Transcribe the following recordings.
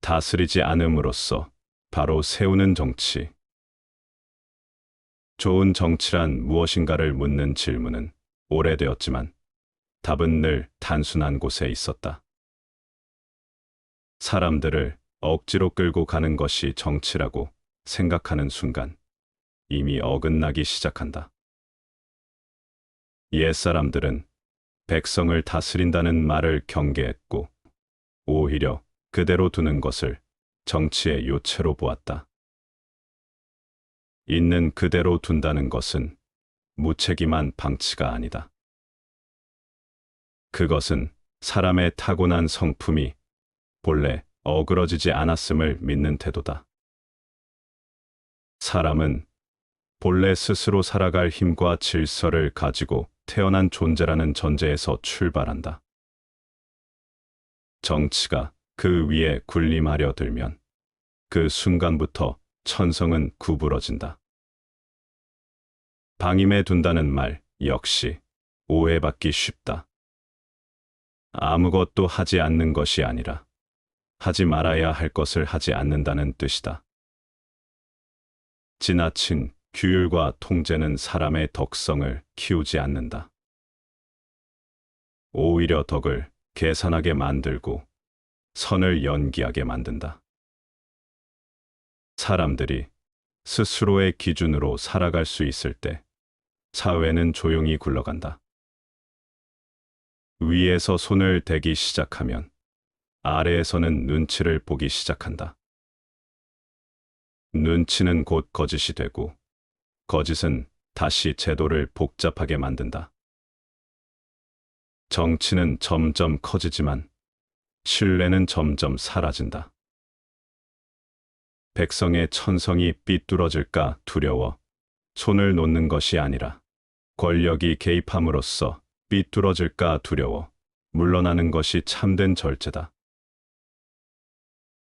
다스리지 않음으로써 바로 세우는 정치. 좋은 정치란 무엇인가를 묻는 질문은 오래되었지만 답은 늘 단순한 곳에 있었다. 사람들을 억지로 끌고 가는 것이 정치라고 생각하는 순간 이미 어긋나기 시작한다. 옛사람들은 백성을 다스린다는 말을 경계했고 오히려 그대로 두는 것을 정치의 요체로 보았다. 있는 그대로 둔다는 것은 무책임한 방치가 아니다. 그것은 사람의 타고난 성품이 본래 어그러지지 않았음을 믿는 태도다. 사람은 본래 스스로 살아갈 힘과 질서를 가지고 태어난 존재라는 전제에서 출발한다. 정치가 그 위에 군림하려 들면 그 순간부터 천성은 구부러진다. 방임해 둔다는 말 역시 오해받기 쉽다. 아무것도 하지 않는 것이 아니라 하지 말아야 할 것을 하지 않는다는 뜻이다. 지나친 규율과 통제는 사람의 덕성을 키우지 않는다. 오히려 덕을 계산하게 만들고 선을 연기하게 만든다. 사람들이 스스로의 기준으로 살아갈 수 있을 때 사회는 조용히 굴러간다. 위에서 손을 대기 시작하면 아래에서는 눈치를 보기 시작한다. 눈치는 곧 거짓이 되고 거짓은 다시 제도를 복잡하게 만든다. 정치는 점점 커지지만 신뢰는 점점 사라진다. 백성의 천성이 삐뚤어질까 두려워 손을 놓는 것이 아니라 권력이 개입함으로써 삐뚤어질까 두려워 물러나는 것이 참된 절제다.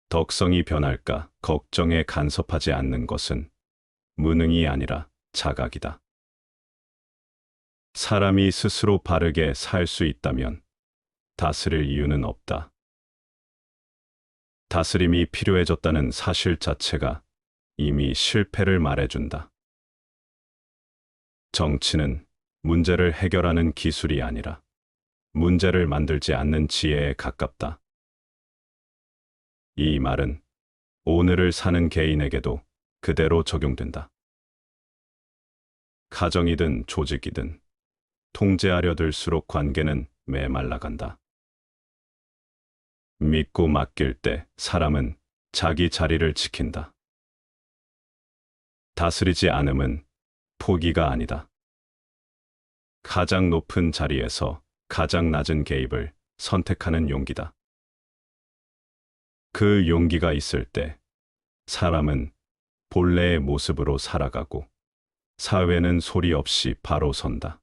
덕성이 변할까 걱정에 간섭하지 않는 것은 무능이 아니라 자각이다. 사람이 스스로 바르게 살 수 있다면 다스릴 이유는 없다. 다스림이 필요해졌다는 사실 자체가 이미 실패를 말해준다. 정치는 문제를 해결하는 기술이 아니라 문제를 만들지 않는 지혜에 가깝다. 이 말은 오늘을 사는 개인에게도 그대로 적용된다. 가정이든 조직이든 통제하려 들수록 관계는 메말라간다. 믿고 맡길 때 사람은 자기 자리를 지킨다. 다스리지 않음은 포기가 아니다. 가장 높은 자리에서 가장 낮은 개입을 선택하는 용기다. 그 용기가 있을 때 사람은 본래의 모습으로 살아가고 사회는 소리 없이 바로 선다.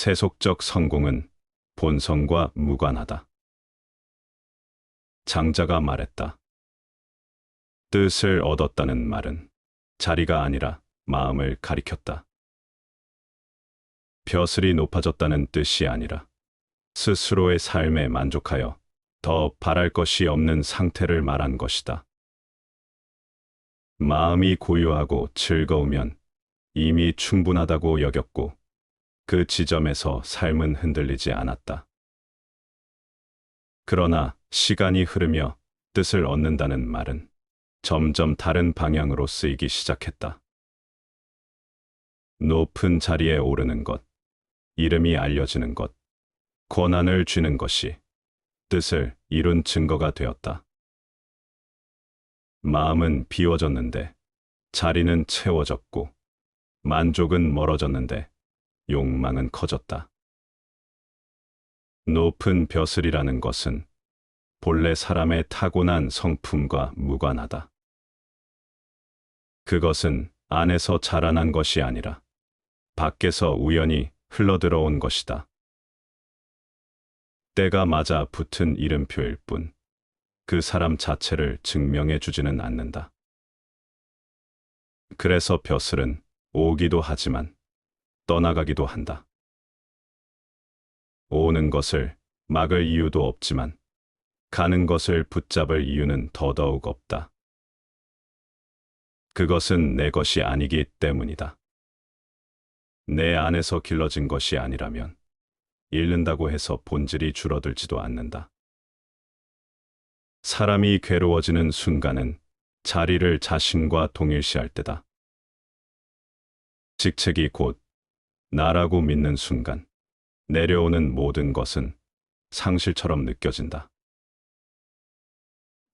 세속적 성공은 본성과 무관하다. 장자가 말했다. 뜻을 얻었다는 말은 자리가 아니라 마음을 가리켰다. 벼슬이 높아졌다는 뜻이 아니라 스스로의 삶에 만족하여 더 바랄 것이 없는 상태를 말한 것이다. 마음이 고요하고 즐거우면 이미 충분하다고 여겼고 그 지점에서 삶은 흔들리지 않았다. 그러나 시간이 흐르며 뜻을 얻는다는 말은 점점 다른 방향으로 쓰이기 시작했다. 높은 자리에 오르는 것, 이름이 알려지는 것, 권한을 쥐는 것이 뜻을 이룬 증거가 되었다. 마음은 비워졌는데 자리는 채워졌고 만족은 멀어졌는데 욕망은 커졌다. 높은 벼슬이라는 것은 본래 사람의 타고난 성품과 무관하다. 그것은 안에서 자라난 것이 아니라 밖에서 우연히 흘러들어온 것이다. 때가 맞아 붙은 이름표일 뿐 그 사람 자체를 증명해 주지는 않는다. 그래서 벼슬은 오기도 하지만 떠나가기도 한다. 오는 것을 막을 이유도 없지만 가는 것을 붙잡을 이유는 더더욱 없다. 그것은 내 것이 아니기 때문이다. 내 안에서 길러진 것이 아니라면 잃는다고 해서 본질이 줄어들지도 않는다. 사람이 괴로워지는 순간은 자리를 자신과 동일시할 때다. 직책이 곧 나라고 믿는 순간 내려오는 모든 것은 상실처럼 느껴진다.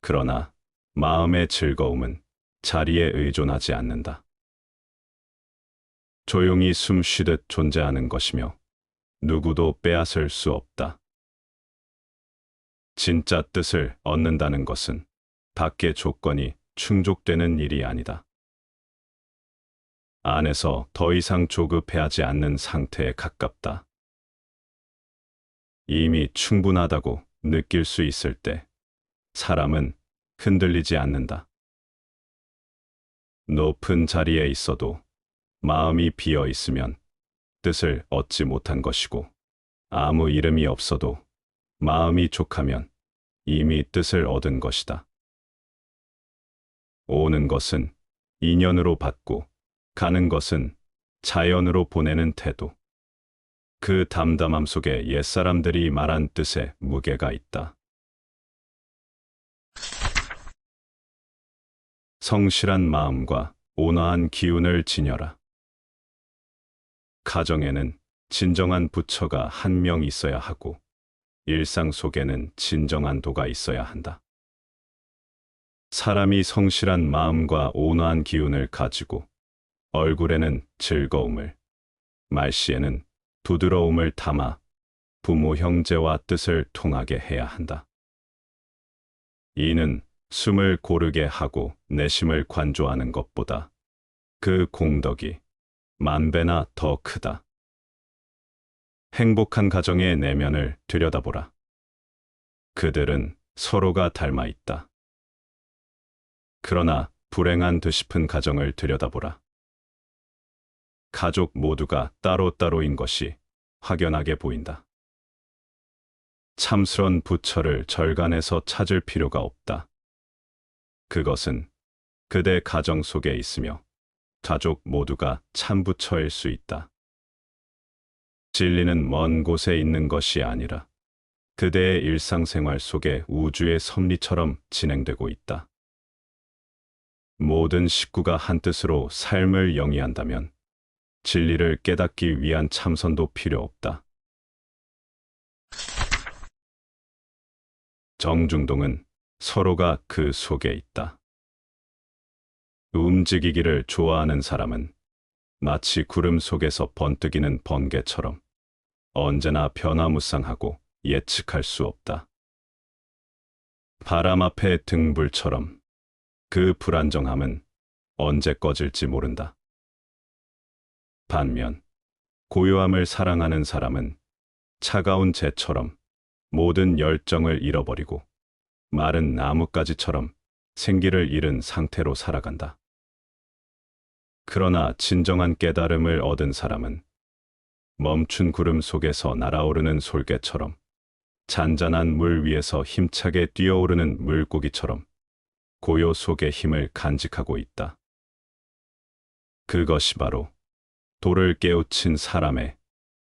그러나 마음의 즐거움은 자리에 의존하지 않는다. 조용히 숨 쉬듯 존재하는 것이며 누구도 빼앗을 수 없다. 진짜 뜻을 얻는다는 것은 밖의 조건이 충족되는 일이 아니다. 안에서 더 이상 조급해하지 않는 상태에 가깝다. 이미 충분하다고 느낄 수 있을 때 사람은 흔들리지 않는다. 높은 자리에 있어도 마음이 비어 있으면 뜻을 얻지 못한 것이고, 아무 이름이 없어도 마음이 족하면 이미 뜻을 얻은 것이다. 오는 것은 인연으로 받고 가는 것은 자연으로 보내는 태도. 그 담담함 속에 옛사람들이 말한 뜻에 무게가 있다. 성실한 마음과 온화한 기운을 지녀라. 가정에는 진정한 부처가 한 명 있어야 하고 일상 속에는 진정한 도가 있어야 한다. 사람이 성실한 마음과 온화한 기운을 가지고 얼굴에는 즐거움을, 말씨에는 부드러움을 담아 부모 형제와 뜻을 통하게 해야 한다. 이는 숨을 고르게 하고 내심을 관조하는 것보다 그 공덕이 만배나 더 크다. 행복한 가정의 내면을 들여다보라. 그들은 서로가 닮아 있다. 그러나 불행한 듯싶은 가정을 들여다보라. 가족 모두가 따로따로인 것이 확연하게 보인다. 참스런 부처를 절간에서 찾을 필요가 없다. 그것은 그대 가정 속에 있으며 가족 모두가 참부처일 수 있다. 진리는 먼 곳에 있는 것이 아니라 그대의 일상생활 속에 우주의 섭리처럼 진행되고 있다. 모든 식구가 한뜻으로 삶을 영위한다면 진리를 깨닫기 위한 참선도 필요 없다. 정중동은 서로가 그 속에 있다. 움직이기를 좋아하는 사람은 마치 구름 속에서 번뜩이는 번개처럼 언제나 변화무쌍하고 예측할 수 없다. 바람 앞의 등불처럼 그 불안정함은 언제 꺼질지 모른다. 반면 고요함을 사랑하는 사람은 차가운 재처럼 모든 열정을 잃어버리고 마른 나뭇가지처럼 생기를 잃은 상태로 살아간다. 그러나 진정한 깨달음을 얻은 사람은 멈춘 구름 속에서 날아오르는 솔개처럼 잔잔한 물 위에서 힘차게 뛰어오르는 물고기처럼 고요 속의 힘을 간직하고 있다. 그것이 바로 도를 깨우친 사람의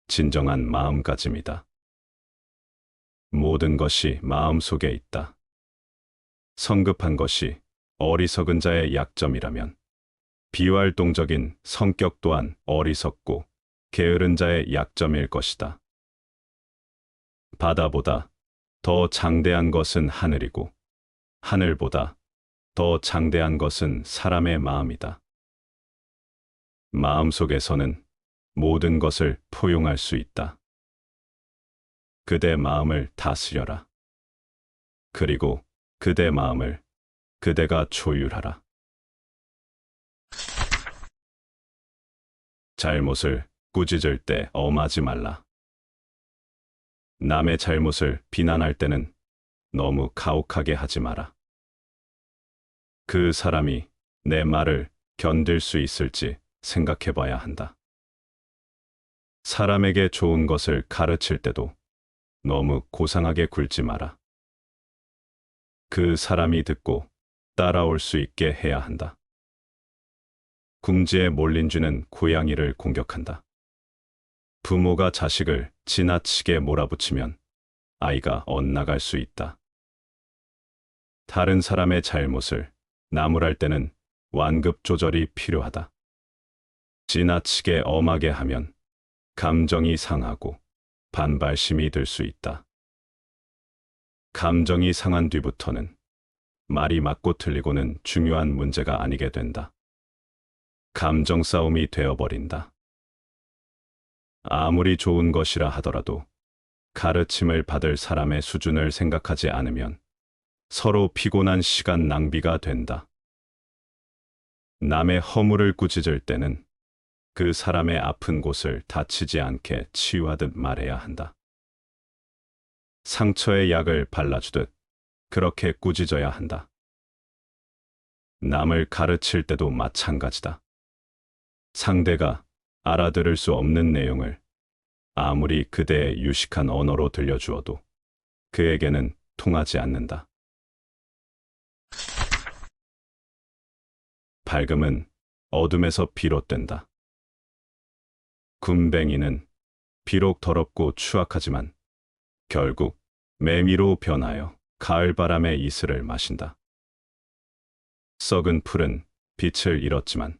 진정한 마음가짐이다. 모든 것이 마음속에 있다. 성급한 것이 어리석은 자의 약점이라면 비활동적인 성격 또한 어리석고 게으른 자의 약점일 것이다. 바다보다 더 장대한 것은 하늘이고 하늘보다 더 장대한 것은 사람의 마음이다. 마음속에서는 모든 것을 포용할 수 있다. 그대 마음을 다스려라. 그리고 그대 마음을 그대가 조율하라. 잘못을 꾸짖을 때 엄하지 말라. 남의 잘못을 비난할 때는 너무 가혹하게 하지 마라. 그 사람이 내 말을 견딜 수 있을지 생각해 봐야 한다. 사람에게 좋은 것을 가르칠 때도 너무 고상하게 굴지 마라. 그 사람이 듣고 따라올 수 있게 해야 한다. 궁지에 몰린 쥐는 고양이를 공격한다. 부모가 자식을 지나치게 몰아붙이면 아이가 엇나갈 수 있다. 다른 사람의 잘못을 나무랄 때는 완급 조절이 필요하다. 지나치게 엄하게 하면 감정이 상하고 반발심이 들 수 있다. 감정이 상한 뒤부터는 말이 맞고 틀리고는 중요한 문제가 아니게 된다. 감정 싸움이 되어버린다. 아무리 좋은 것이라 하더라도 가르침을 받을 사람의 수준을 생각하지 않으면 서로 피곤한 시간 낭비가 된다. 남의 허물을 꾸짖을 때는 그 사람의 아픈 곳을 다치지 않게 치유하듯 말해야 한다. 상처에 약을 발라주듯 그렇게 꾸짖어야 한다. 남을 가르칠 때도 마찬가지다. 상대가 알아들을 수 없는 내용을 아무리 그대의 유식한 언어로 들려주어도 그에게는 통하지 않는다. 밝음은 어둠에서 비롯된다. 굼벵이는 비록 더럽고 추악하지만 결국 매미로 변하여 가을바람의 이슬을 마신다. 썩은 풀은 빛을 잃었지만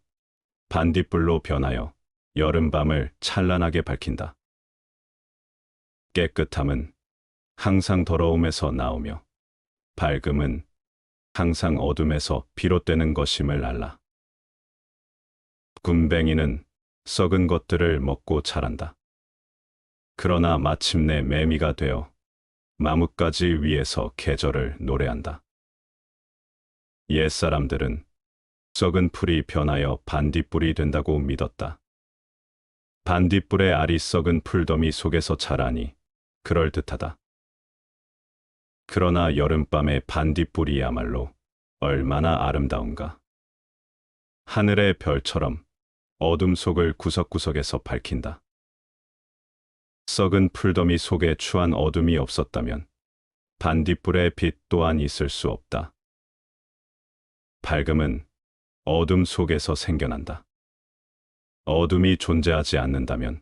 반딧불로 변하여 여름밤을 찬란하게 밝힌다. 깨끗함은 항상 더러움에서 나오며 밝음은 항상 어둠에서 비롯되는 것임을 알라. 굼벵이는 썩은 것들을 먹고 자란다. 그러나 마침내 매미가 되어 나뭇가지 위에서 계절을 노래한다. 옛사람들은 썩은 풀이 변하여 반딧불이 된다고 믿었다. 반딧불의 알이 썩은 풀더미 속에서 자라니 그럴듯하다. 그러나 여름밤의 반딧불이야말로 얼마나 아름다운가. 하늘의 별처럼 어둠 속을 구석구석에서 밝힌다. 썩은 풀더미 속에 추한 어둠이 없었다면 반딧불의 빛 또한 있을 수 없다. 밝음은 어둠 속에서 생겨난다. 어둠이 존재하지 않는다면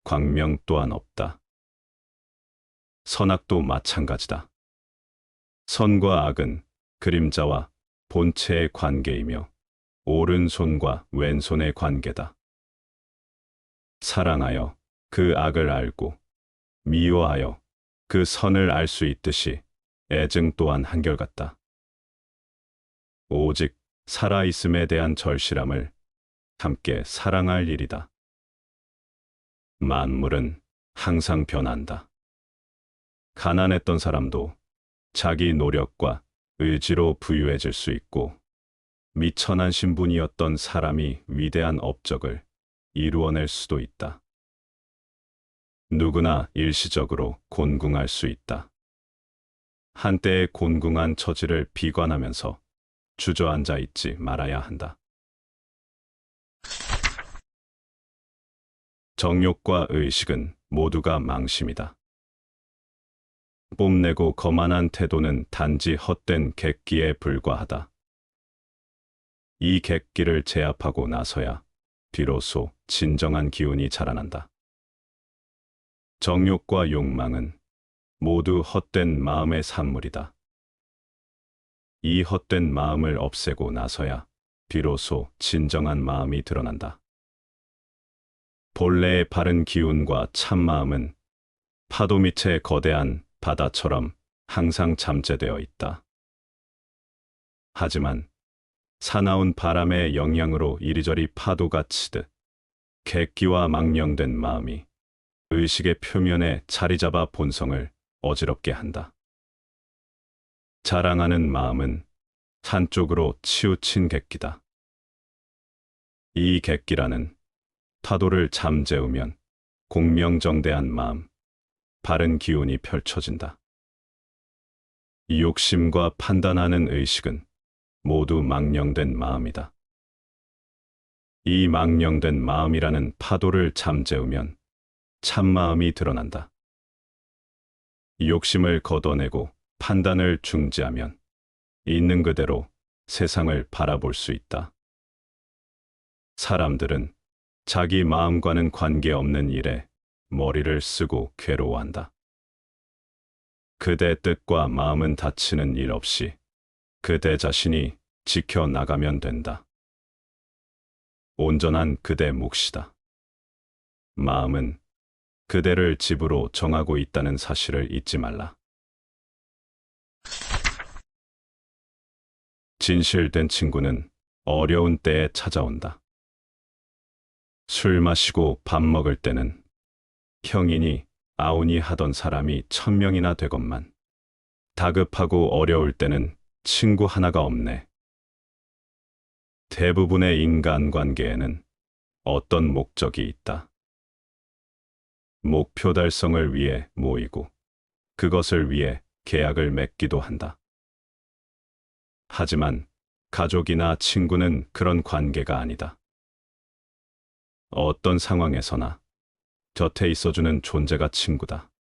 광명 또한 없다. 선악도 마찬가지다. 선과 악은 그림자와 본체의 관계이며 오른손과 왼손의 관계다. 사랑하여 그 악을 알고 미워하여 그 선을 알 수 있듯이 애증 또한 한결같다. 오직 살아있음에 대한 절실함을 함께 사랑할 일이다. 만물은 항상 변한다. 가난했던 사람도 자기 노력과 의지로 부유해질 수 있고, 미천한 신분이었던 사람이 위대한 업적을 이루어낼 수도 있다. 누구나 일시적으로 곤궁할 수 있다. 한때의 곤궁한 처지를 비관하면서 주저앉아 있지 말아야 한다. 정욕과 의식은 모두가 망심이다. 뽐내고 거만한 태도는 단지 헛된 객기에 불과하다. 이 객기를 제압하고 나서야 비로소 진정한 기운이 자라난다. 정욕과 욕망은 모두 헛된 마음의 산물이다. 이 헛된 마음을 없애고 나서야 비로소 진정한 마음이 드러난다. 본래의 바른 기운과 참마음은 파도 밑의 거대한 바다처럼 항상 잠재되어 있다. 하지만 사나운 바람의 영향으로 이리저리 파도가 치듯 객기와 망령된 마음이 의식의 표면에 자리 잡아 본성을 어지럽게 한다. 자랑하는 마음은 한쪽으로 치우친 객기다. 이 객기라는 파도를 잠재우면 공명정대한 마음, 바른 기운이 펼쳐진다. 욕심과 판단하는 의식은 모두 망령된 마음이다. 이 망령된 마음이라는 파도를 잠재우면 참마음이 드러난다. 욕심을 걷어내고 판단을 중지하면 있는 그대로 세상을 바라볼 수 있다. 사람들은 자기 마음과는 관계없는 일에 머리를 쓰고 괴로워한다. 그대 뜻과 마음은 다치는 일 없이 그대 자신이 지켜나가면 된다. 온전한 그대 몫이다. 마음은 그대를 집으로 정하고 있다는 사실을 잊지 말라. 진실된 친구는 어려운 때에 찾아온다. 술 마시고 밥 먹을 때는 형이니 아우니 하던 사람이 1000명이나 되건만 다급하고 어려울 때는 친구 하나가 없네. 대부분의 인간관계에는 어떤 목적이 있다. 목표 달성을 위해 모이고 그것을 위해 계약을 맺기도 한다. 하지만 가족이나 친구는 그런 관계가 아니다. 어떤 상황에서나 곁에 있어주는 존재가 친구다.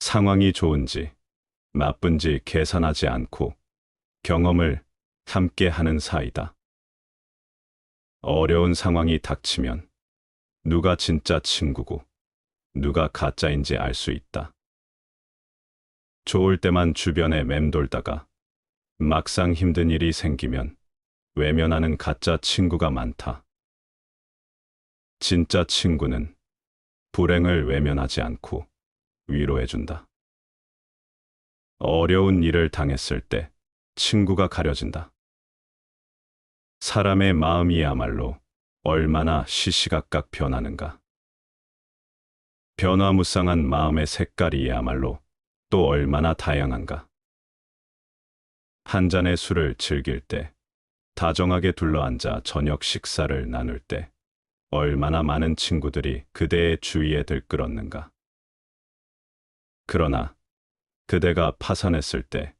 상황이 좋은지 나쁜지 계산하지 않고 경험을 함께 하는 사이다. 어려운 상황이 닥치면 누가 진짜 친구고 누가 가짜인지 알 수 있다. 좋을 때만 주변에 맴돌다가 막상 힘든 일이 생기면 외면하는 가짜 친구가 많다. 진짜 친구는 불행을 외면하지 않고 위로해준다. 어려운 일을 당했을 때 친구가 가려진다. 사람의 마음이야말로 얼마나 시시각각 변하는가. 변화무쌍한 마음의 색깔이야말로 또 얼마나 다양한가. 한 잔의 술을 즐길 때, 다정하게 둘러앉아 저녁 식사를 나눌 때 얼마나 많은 친구들이 그대의 주위에 들끓었는가. 그러나 그대가 파산했을 때,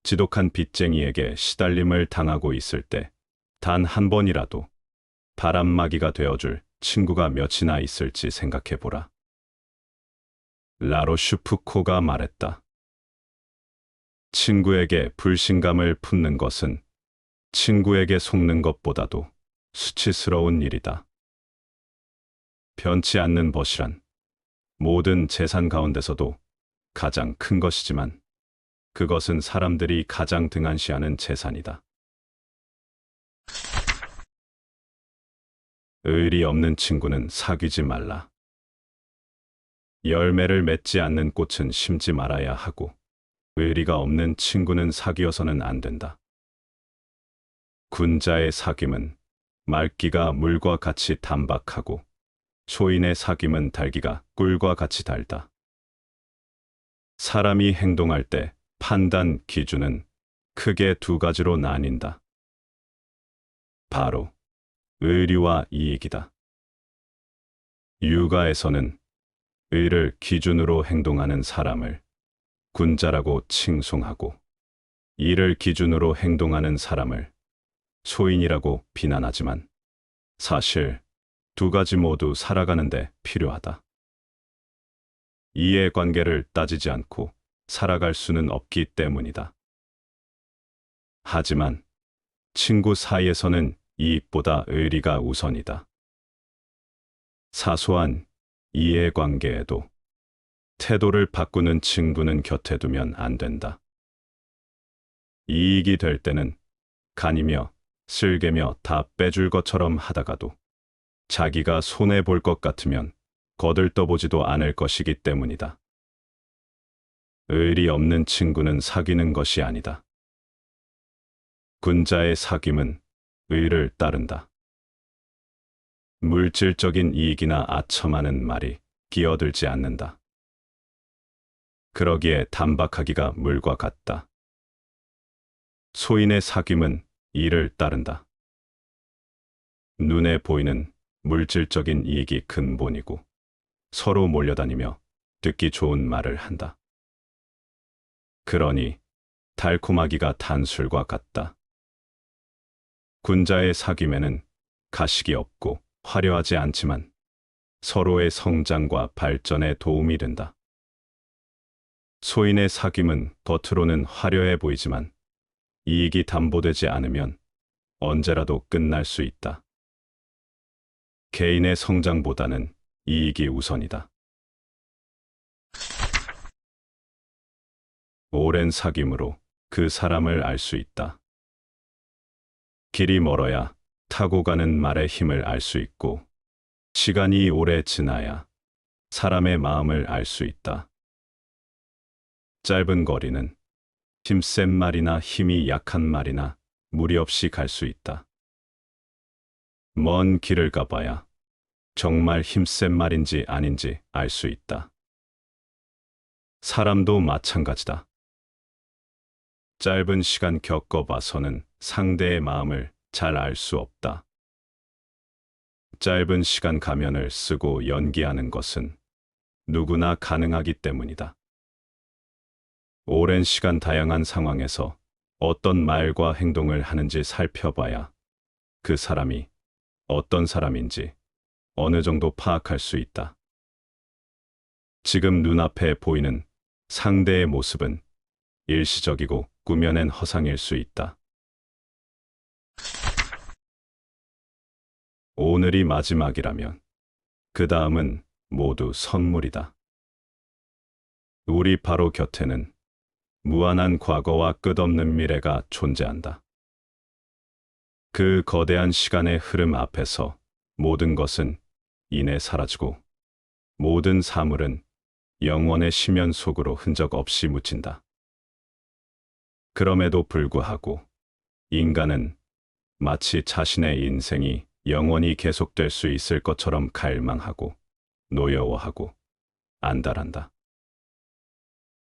지독한 빚쟁이에게 시달림을 당하고 있을 때 단 한 번이라도 바람막이가 되어줄 친구가 몇이나 있을지 생각해보라. 라로슈프코가 말했다. 친구에게 불신감을 품는 것은 친구에게 속는 것보다도 수치스러운 일이다. 변치 않는 벗이란 모든 재산 가운데서도 가장 큰 것이지만 그것은 사람들이 가장 등한시하는 재산이다. 의리 없는 친구는 사귀지 말라. 열매를 맺지 않는 꽃은 심지 말아야 하고 의리가 없는 친구는 사귀어서는 안 된다. 군자의 사귐은 맑기가 물과 같이 단박하고 소인의 사귐은 달기가 꿀과 같이 달다. 사람이 행동할 때 판단 기준은 크게 두 가지로 나뉜다. 바로 의리와 이익이다. 육아에서는 의를 기준으로 행동하는 사람을 군자라고 칭송하고 이를 기준으로 행동하는 사람을 소인이라고 비난하지만 사실 두 가지 모두 살아가는데 필요하다. 이해관계를 따지지 않고 살아갈 수는 없기 때문이다. 하지만 친구 사이에서는 이익보다 의리가 우선이다. 사소한 이해관계에도 태도를 바꾸는 친구는 곁에 두면 안 된다. 이익이 될 때는 간이며 쓸개며 다 빼줄 것처럼 하다가도 자기가 손해볼 것 같으면 거들떠보지도 않을 것이기 때문이다. 의리 없는 친구는 사귀는 것이 아니다. 군자의 사귐은 의를 따른다. 물질적인 이익이나 아첨하는 말이 끼어들지 않는다. 그러기에 단박하기가 물과 같다. 소인의 사귐은 이를 따른다. 눈에 보이는 물질적인 이익이 근본이고 서로 몰려다니며 듣기 좋은 말을 한다. 그러니 달콤하기가 단술과 같다. 군자의 사귐에는 가식이 없고 화려하지 않지만 서로의 성장과 발전에 도움이 된다. 소인의 사귐은 겉으로는 화려해 보이지만 이익이 담보되지 않으면 언제라도 끝날 수 있다. 개인의 성장보다는 이익이 우선이다. 오랜 사귐으로 그 사람을 알 수 있다. 길이 멀어야 타고 가는 말의 힘을 알 수 있고, 시간이 오래 지나야 사람의 마음을 알 수 있다. 짧은 거리는 힘센 말이나 힘이 약한 말이나 무리 없이 갈 수 있다. 먼 길을 가봐야 정말 힘센 말인지 아닌지 알 수 있다. 사람도 마찬가지다. 짧은 시간 겪어봐서는 상대의 마음을 잘 알 수 없다. 짧은 시간 가면을 쓰고 연기하는 것은 누구나 가능하기 때문이다. 오랜 시간 다양한 상황에서 어떤 말과 행동을 하는지 살펴봐야 그 사람이 어떤 사람인지 어느 정도 파악할 수 있다. 지금 눈앞에 보이는 상대의 모습은 일시적이고 꾸며낸 허상일 수 있다. 오늘이 마지막이라면 그 다음은 모두 선물이다. 우리 바로 곁에는 무한한 과거와 끝없는 미래가 존재한다. 그 거대한 시간의 흐름 앞에서 모든 것은 이내 사라지고 모든 사물은 영원의 심연 속으로 흔적 없이 묻힌다. 그럼에도 불구하고 인간은 마치 자신의 인생이 영원히 계속될 수 있을 것처럼 갈망하고 노여워하고 안달한다.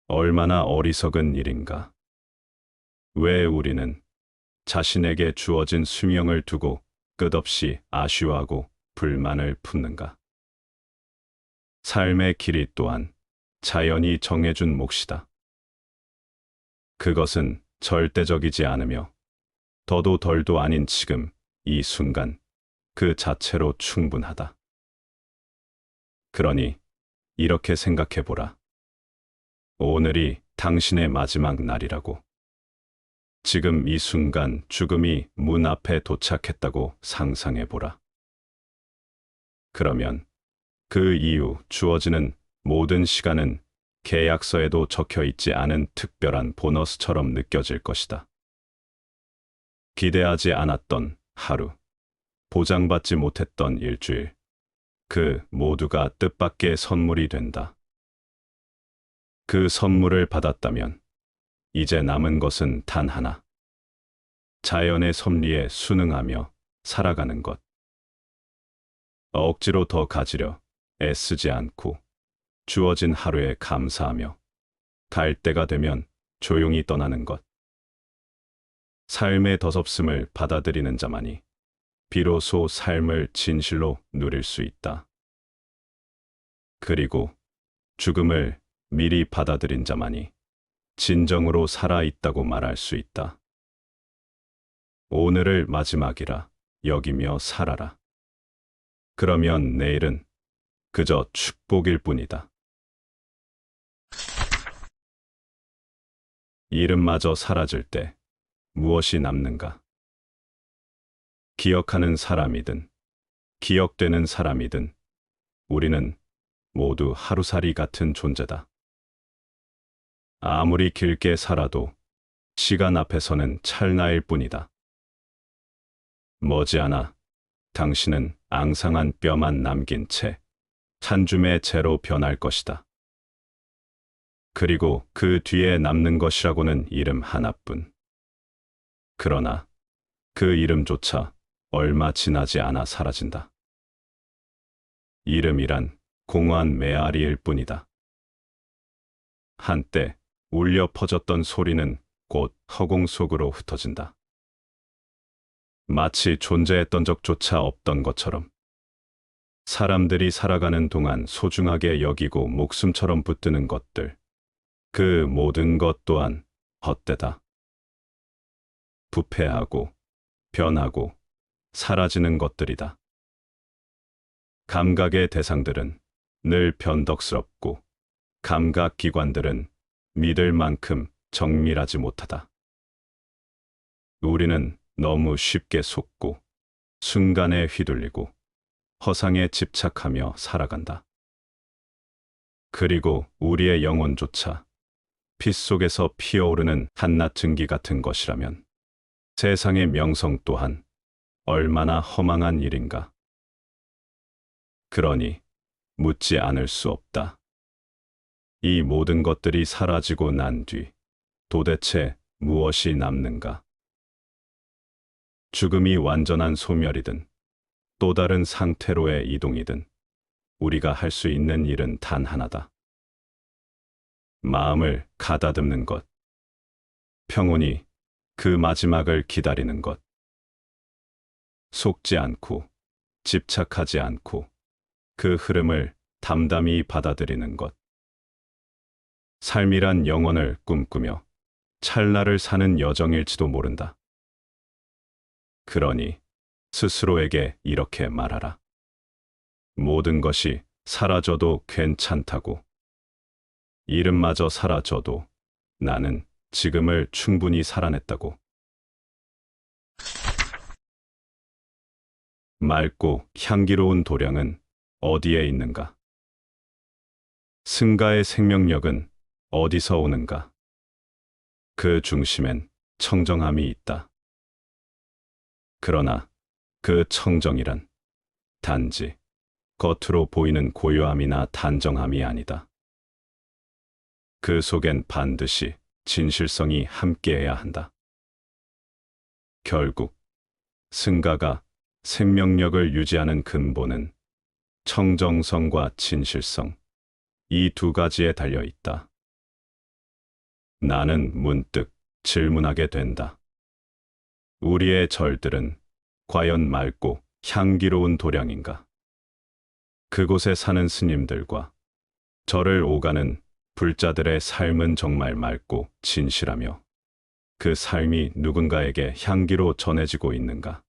얼마나 어리석은 일인가. 왜 우리는 자신에게 주어진 수명을 두고 끝없이 아쉬워하고 불만을 품는가? 삶의 길이 또한 자연이 정해준 몫이다. 그것은 절대적이지 않으며 더도 덜도 아닌 지금 이 순간 그 자체로 충분하다. 그러니 이렇게 생각해보라. 오늘이 당신의 마지막 날이라고. 지금 이 순간 죽음이 문 앞에 도착했다고 상상해보라. 그러면 그 이후 주어지는 모든 시간은 계약서에도 적혀 있지 않은 특별한 보너스처럼 느껴질 것이다. 기대하지 않았던 하루, 보장받지 못했던 일주일, 그 모두가 뜻밖의 선물이 된다. 그 선물을 받았다면 이제 남은 것은 단 하나. 자연의 섭리에 순응하며 살아가는 것. 억지로 더 가지려 애쓰지 않고 주어진 하루에 감사하며 갈 때가 되면 조용히 떠나는 것. 삶의 더섭음을 받아들이는 자만이 비로소 삶을 진실로 누릴 수 있다. 그리고 죽음을 미리 받아들인 자만이 진정으로 살아있다고 말할 수 있다. 오늘을 마지막이라 여기며 살아라. 그러면 내일은 그저 축복일 뿐이다. 이름마저 사라질 때 무엇이 남는가? 기억하는 사람이든 기억되는 사람이든 우리는 모두 하루살이 같은 존재다. 아무리 길게 살아도 시간 앞에서는 찰나일 뿐이다. 머지않아 당신은 앙상한 뼈만 남긴 채 한 줌의 재로 변할 것이다. 그리고 그 뒤에 남는 것이라고는 이름 하나뿐. 그러나 그 이름조차 얼마 지나지 않아 사라진다. 이름이란 공허한 메아리일 뿐이다. 한때 울려 퍼졌던 소리는 곧 허공 속으로 흩어진다. 마치 존재했던 적조차 없던 것처럼. 사람들이 살아가는 동안 소중하게 여기고 목숨처럼 붙드는 것들, 그 모든 것 또한 헛되다. 부패하고 변하고 사라지는 것들이다. 감각의 대상들은 늘 변덕스럽고 감각기관들은 믿을 만큼 정밀하지 못하다. 우리는 너무 쉽게 속고 순간에 휘둘리고 허상에 집착하며 살아간다. 그리고 우리의 영혼조차 피 속에서 피어오르는 한낱 증기 같은 것이라면 세상의 명성 또한 얼마나 허망한 일인가. 그러니 묻지 않을 수 없다. 이 모든 것들이 사라지고 난 뒤 도대체 무엇이 남는가? 죽음이 완전한 소멸이든 또 다른 상태로의 이동이든 우리가 할 수 있는 일은 단 하나다. 마음을 가다듬는 것. 평온히 그 마지막을 기다리는 것. 속지 않고 집착하지 않고 그 흐름을 담담히 받아들이는 것. 삶이란 영원을 꿈꾸며 찰나를 사는 여정일지도 모른다. 그러니 스스로에게 이렇게 말하라. 모든 것이 사라져도 괜찮다고. 이름마저 사라져도 나는 지금을 충분히 살아냈다고. 맑고 향기로운 도량은 어디에 있는가? 승가의 생명력은 어디서 오는가? 그 중심엔 청정함이 있다. 그러나 그 청정이란 단지 겉으로 보이는 고요함이나 단정함이 아니다. 그 속엔 반드시 진실성이 함께해야 한다. 결국 승가가 생명력을 유지하는 근본은 청정성과 진실성, 이 두 가지에 달려 있다. 나는 문득 질문하게 된다. 우리의 절들은 과연 맑고 향기로운 도량인가? 그곳에 사는 스님들과 절을 오가는 불자들의 삶은 정말 맑고 진실하며 그 삶이 누군가에게 향기로 전해지고 있는가?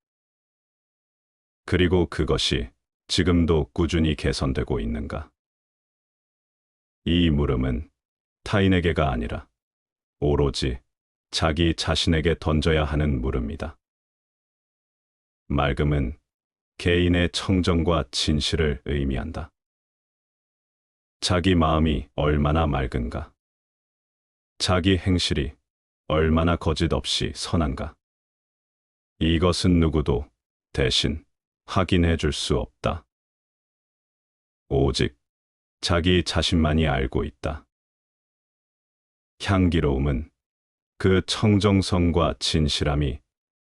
그리고 그것이 지금도 꾸준히 개선되고 있는가? 이 물음은 타인에게가 아니라 오로지 자기 자신에게 던져야 하는 물음이다. 맑음은 개인의 청정과 진실을 의미한다. 자기 마음이 얼마나 맑은가? 자기 행실이 얼마나 거짓 없이 선한가? 이것은 누구도 대신 확인해 줄 수 없다. 오직 자기 자신만이 알고 있다. 향기로움은 그 청정성과 진실함이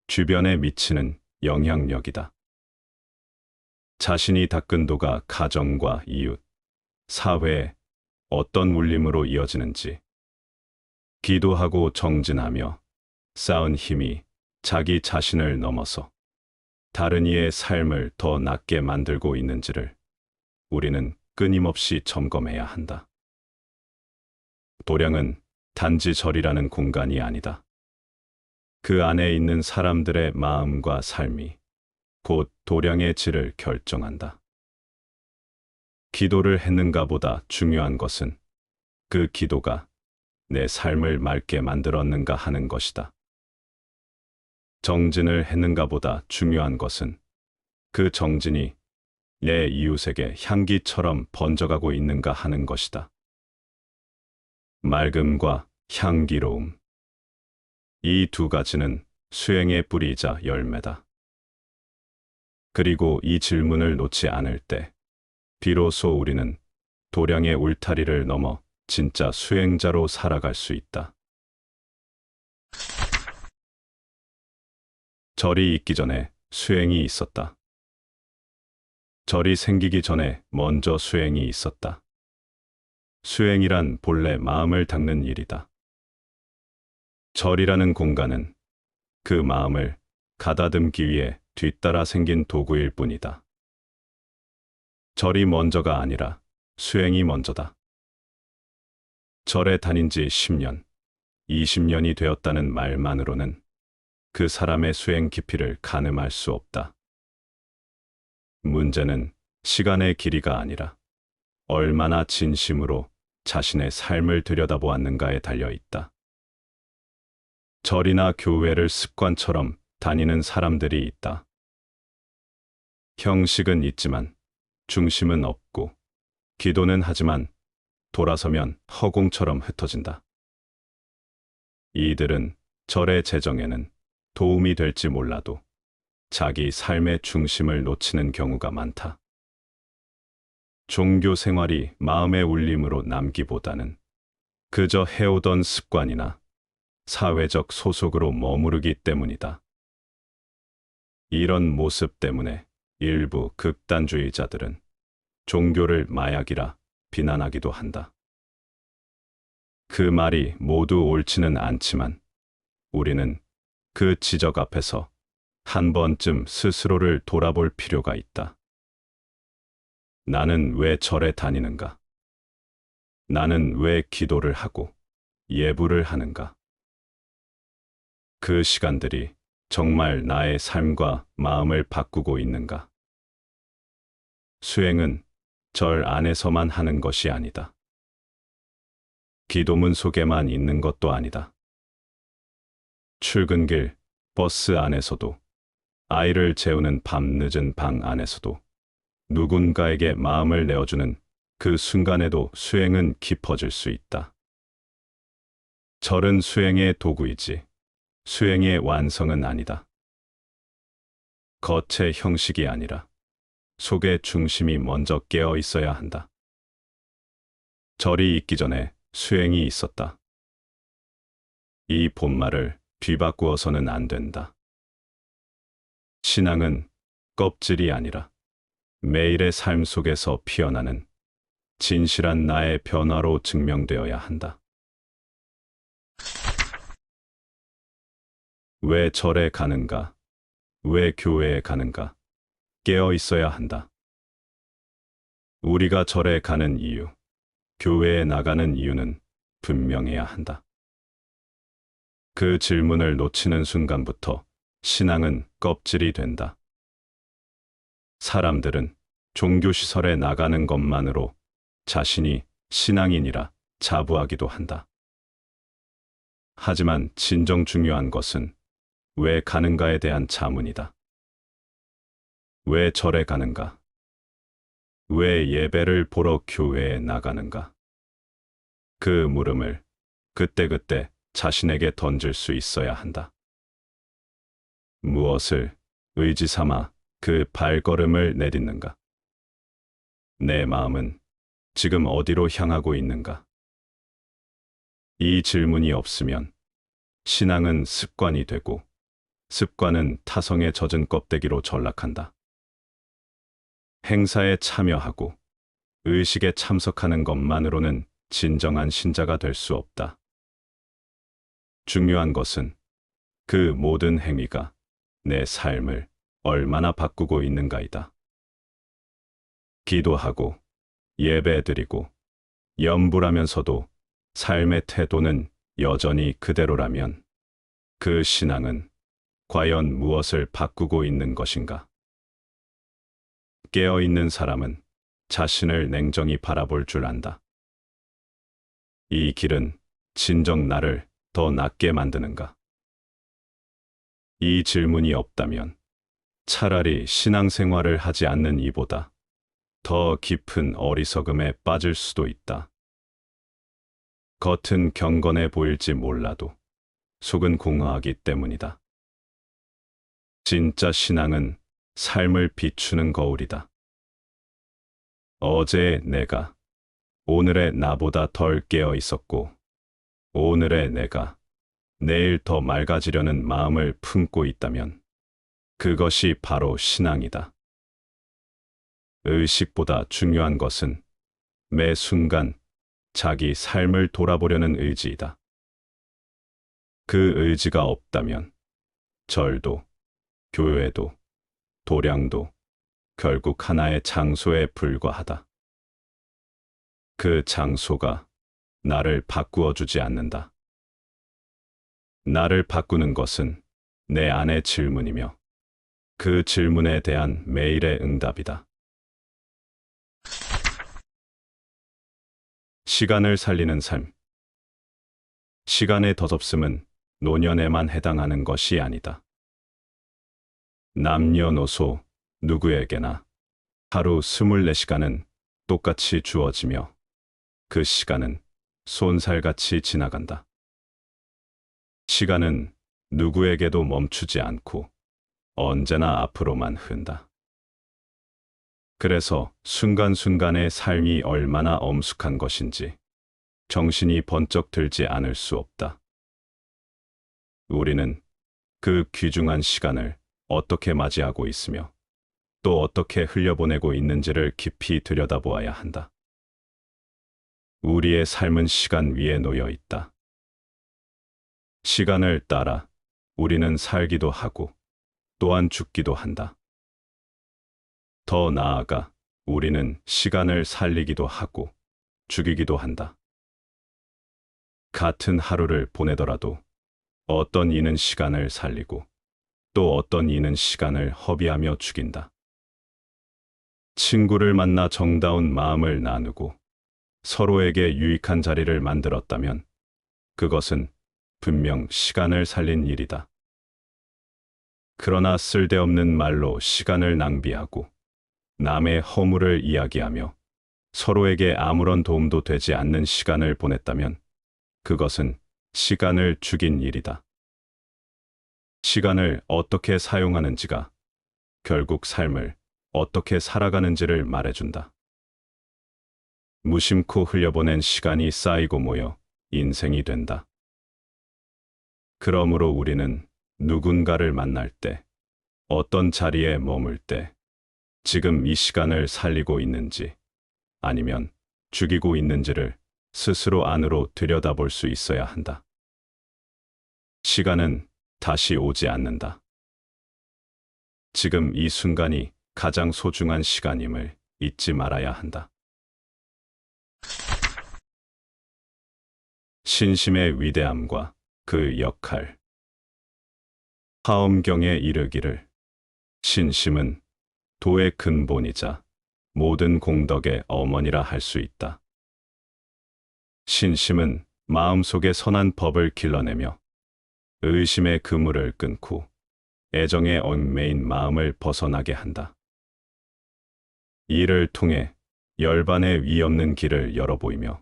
주변에 미치는 영향력이다. 자신이 닦은 도가 가정과 이웃, 사회에 어떤 울림으로 이어지는지, 기도하고 정진하며 쌓은 힘이 자기 자신을 넘어서 다른 이의 삶을 더 낫게 만들고 있는지를 우리는 끊임없이 점검해야 한다. 도량은 단지 절이라는 공간이 아니다. 그 안에 있는 사람들의 마음과 삶이 곧 도량의 질을 결정한다. 기도를 했는가 보다 중요한 것은 그 기도가 내 삶을 맑게 만들었는가 하는 것이다. 정진을 했는가 보다 중요한 것은 그 정진이 내 이웃에게 향기처럼 번져가고 있는가 하는 것이다. 맑음과 향기로움. 이 두 가지는 수행의 뿌리이자 열매다. 그리고 이 질문을 놓지 않을 때 비로소 우리는 도량의 울타리를 넘어 진짜 수행자로 살아갈 수 있다. 절이 있기 전에 수행이 있었다. 절이 생기기 전에 먼저 수행이 있었다. 수행이란 본래 마음을 닦는 일이다. 절이라는 공간은 그 마음을 가다듬기 위해 뒤따라 생긴 도구일 뿐이다. 절이 먼저가 아니라 수행이 먼저다. 절에 다닌 지 10년, 20년이 되었다는 말만으로는 그 사람의 수행 깊이를 가늠할 수 없다. 문제는 시간의 길이가 아니라 얼마나 진심으로 자신의 삶을 들여다보았는가에 달려 있다. 절이나 교회를 습관처럼 다니는 사람들이 있다. 형식은 있지만 중심은 없고, 기도는 하지만 돌아서면 허공처럼 흩어진다. 이들은 절의 재정에는 도움이 될지 몰라도 자기 삶의 중심을 놓치는 경우가 많다. 종교 생활이 마음의 울림으로 남기보다는 그저 해오던 습관이나 사회적 소속으로 머무르기 때문이다. 이런 모습 때문에 일부 극단주의자들은 종교를 마약이라 비난하기도 한다. 그 말이 모두 옳지는 않지만 우리는 그 지적 앞에서 한 번쯤 스스로를 돌아볼 필요가 있다. 나는 왜 절에 다니는가? 나는 왜 기도를 하고 예불을 하는가? 그 시간들이 정말 나의 삶과 마음을 바꾸고 있는가? 수행은 절 안에서만 하는 것이 아니다. 기도문 속에만 있는 것도 아니다. 출근길, 버스 안에서도, 아이를 재우는 밤늦은 방 안에서도, 누군가에게 마음을 내어주는 그 순간에도 수행은 깊어질 수 있다. 절은 수행의 도구이지, 수행의 완성은 아니다. 겉의 형식이 아니라 속의 중심이 먼저 깨어 있어야 한다. 절이 있기 전에 수행이 있었다. 이 본말을 뒤바꾸어서는 안 된다. 신앙은 껍질이 아니라 매일의 삶 속에서 피어나는 진실한 나의 변화로 증명되어야 한다. 왜 절에 가는가? 왜 교회에 가는가? 깨어 있어야 한다. 우리가 절에 가는 이유, 교회에 나가는 이유는 분명해야 한다. 그 질문을 놓치는 순간부터 신앙은 껍질이 된다. 사람들은 종교시설에 나가는 것만으로 자신이 신앙인이라 자부하기도 한다. 하지만 진정 중요한 것은 왜 가는가에 대한 자문이다. 왜 절에 가는가? 왜 예배를 보러 교회에 나가는가? 그 물음을 그때그때 자신에게 던질 수 있어야 한다. 무엇을 의지 삼아 그 발걸음을 내딛는가? 내 마음은 지금 어디로 향하고 있는가? 이 질문이 없으면 신앙은 습관이 되고 습관은 타성에 젖은 껍데기로 전락한다. 행사에 참여하고 의식에 참석하는 것만으로는 진정한 신자가 될 수 없다. 중요한 것은 그 모든 행위가 내 삶을 얼마나 바꾸고 있는가이다. 기도하고 예배드리고 염불하면서도 삶의 태도는 여전히 그대로라면 그 신앙은 과연 무엇을 바꾸고 있는 것인가? 깨어있는 사람은 자신을 냉정히 바라볼 줄 안다. 이 길은 진정 나를 더 낫게 만드는가? 이 질문이 없다면 차라리 신앙생활을 하지 않는 이보다 더 깊은 어리석음에 빠질 수도 있다. 겉은 경건해 보일지 몰라도 속은 공허하기 때문이다. 진짜 신앙은 삶을 비추는 거울이다. 어제의 내가 오늘의 나보다 덜 깨어 있었고, 오늘의 내가 내일 더 맑아지려는 마음을 품고 있다면 그것이 바로 신앙이다. 의식보다 중요한 것은 매 순간 자기 삶을 돌아보려는 의지이다. 그 의지가 없다면 절도, 교회도, 도량도 결국 하나의 장소에 불과하다. 그 장소가 나를 바꾸어 주지 않는다. 나를 바꾸는 것은 내 안의 질문이며 그 질문에 대한 매일의 응답이다. 시간을 살리는 삶. 시간의 덧없음은 노년에만 해당하는 것이 아니다. 남녀노소 누구에게나 하루 24시간은 똑같이 주어지며 그 시간은 손살같이 지나간다. 시간은 누구에게도 멈추지 않고 언제나 앞으로만 흐른다. 그래서 순간순간의 삶이 얼마나 엄숙한 것인지 정신이 번쩍 들지 않을 수 없다. 우리는 그 귀중한 시간을 어떻게 맞이하고 있으며 또 어떻게 흘려보내고 있는지를 깊이 들여다보아야 한다. 우리의 삶은 시간 위에 놓여 있다. 시간을 따라 우리는 살기도 하고 또한 죽기도 한다. 더 나아가 우리는 시간을 살리기도 하고 죽이기도 한다. 같은 하루를 보내더라도 어떤 이는 시간을 살리고 또 어떤 이는 시간을 허비하며 죽인다. 친구를 만나 정다운 마음을 나누고 서로에게 유익한 자리를 만들었다면 그것은 분명 시간을 살린 일이다. 그러나 쓸데없는 말로 시간을 낭비하고 남의 허물을 이야기하며 서로에게 아무런 도움도 되지 않는 시간을 보냈다면 그것은 시간을 죽인 일이다. 시간을 어떻게 사용하는지가 결국 삶을 어떻게 살아가는지를 말해준다. 무심코 흘려보낸 시간이 쌓이고 모여 인생이 된다. 그러므로 우리는 누군가를 만날 때, 어떤 자리에 머물 때, 지금 이 시간을 살리고 있는지 아니면 죽이고 있는지를 스스로 안으로 들여다볼 수 있어야 한다. 시간은 다시 오지 않는다. 지금 이 순간이 가장 소중한 시간임을 잊지 말아야 한다. 신심의 위대함과 그 역할. 하엄경에 이르기를 신심은 도의 근본이자 모든 공덕의 어머니라 할 수 있다. 신심은 마음속에 선한 법을 길러내며 의심의 그물을 끊고 애정에 얽매인 마음을 벗어나게 한다. 이를 통해 열반의 위 없는 길을 열어 보이며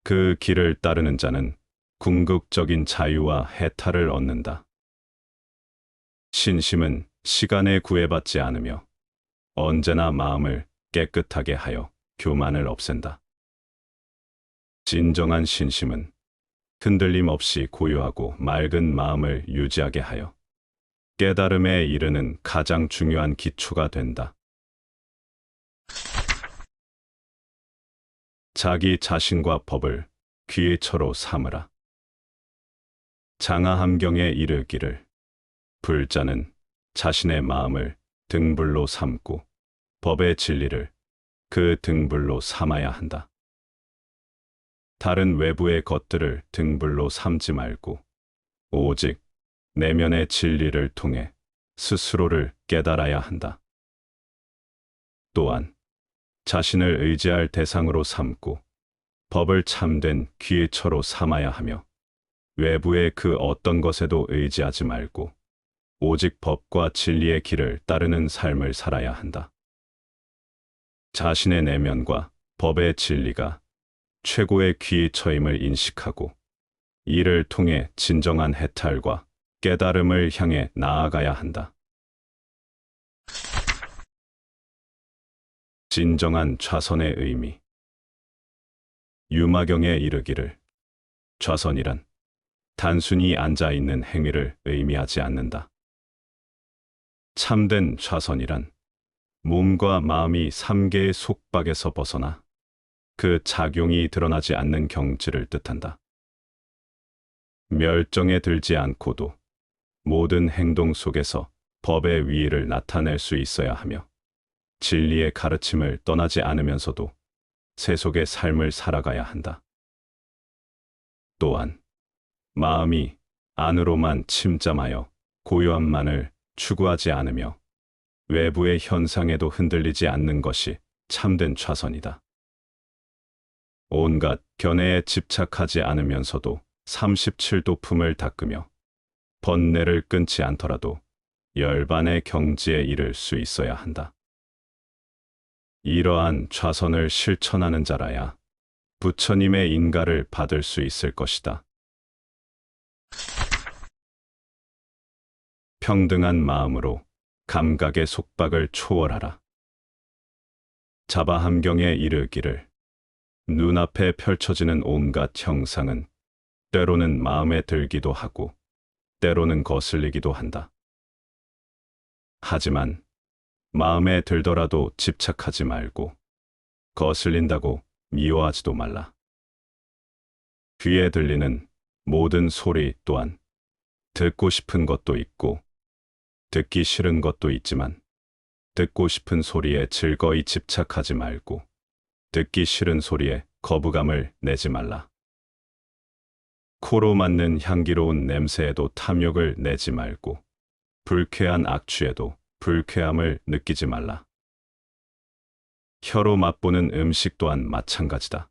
그 길을 따르는 자는 궁극적인 자유와 해탈을 얻는다. 신심은 시간에 구애받지 않으며 언제나 마음을 깨끗하게 하여 교만을 없앤다. 진정한 신심은 흔들림 없이 고요하고 맑은 마음을 유지하게 하여 깨달음에 이르는 가장 중요한 기초가 된다. 자기 자신과 법을 귀처로 삼으라. 장하함경에 이르기를 불자는 자신의 마음을 등불로 삼고 법의 진리를 그 등불로 삼아야 한다. 다른 외부의 것들을 등불로 삼지 말고 오직 내면의 진리를 통해 스스로를 깨달아야 한다. 또한 자신을 의지할 대상으로 삼고 법을 참된 귀처로 삼아야 하며 외부의 그 어떤 것에도 의지하지 말고 오직 법과 진리의 길을 따르는 삶을 살아야 한다. 자신의 내면과 법의 진리가 최고의 귀처임을 인식하고 이를 통해 진정한 해탈과 깨달음을 향해 나아가야 한다. 진정한 좌선의 의미. 유마경에 이르기를 좌선이란 단순히 앉아있는 행위를 의미하지 않는다. 참된 좌선이란 몸과 마음이 삼계의 속박에서 벗어나 그 작용이 드러나지 않는 경지를 뜻한다. 멸정에 들지 않고도 모든 행동 속에서 법의 위의를 나타낼 수 있어야 하며 진리의 가르침을 떠나지 않으면서도 세속의 삶을 살아가야 한다. 또한 마음이 안으로만 침잠하여 고요함만을 추구하지 않으며 외부의 현상에도 흔들리지 않는 것이 참된 좌선이다. 온갖 견해에 집착하지 않으면서도 37도 품을 닦으며 번뇌를 끊지 않더라도 열반의 경지에 이를 수 있어야 한다. 이러한 좌선을 실천하는 자라야 부처님의 인가를 받을 수 있을 것이다. 평등한 마음으로 감각의 속박을 초월하라. 자바함경에 이르기를 눈앞에 펼쳐지는 온갖 형상은 때로는 마음에 들기도 하고 때로는 거슬리기도 한다. 하지만 마음에 들더라도 집착하지 말고 거슬린다고 미워하지도 말라. 귀에 들리는 모든 소리 또한 듣고 싶은 것도 있고 듣기 싫은 것도 있지만 듣고 싶은 소리에 즐거이 집착하지 말고 듣기 싫은 소리에 거부감을 내지 말라. 코로 맡는 향기로운 냄새에도 탐욕을 내지 말고 불쾌한 악취에도 불쾌함을 느끼지 말라. 혀로 맛보는 음식 또한 마찬가지다.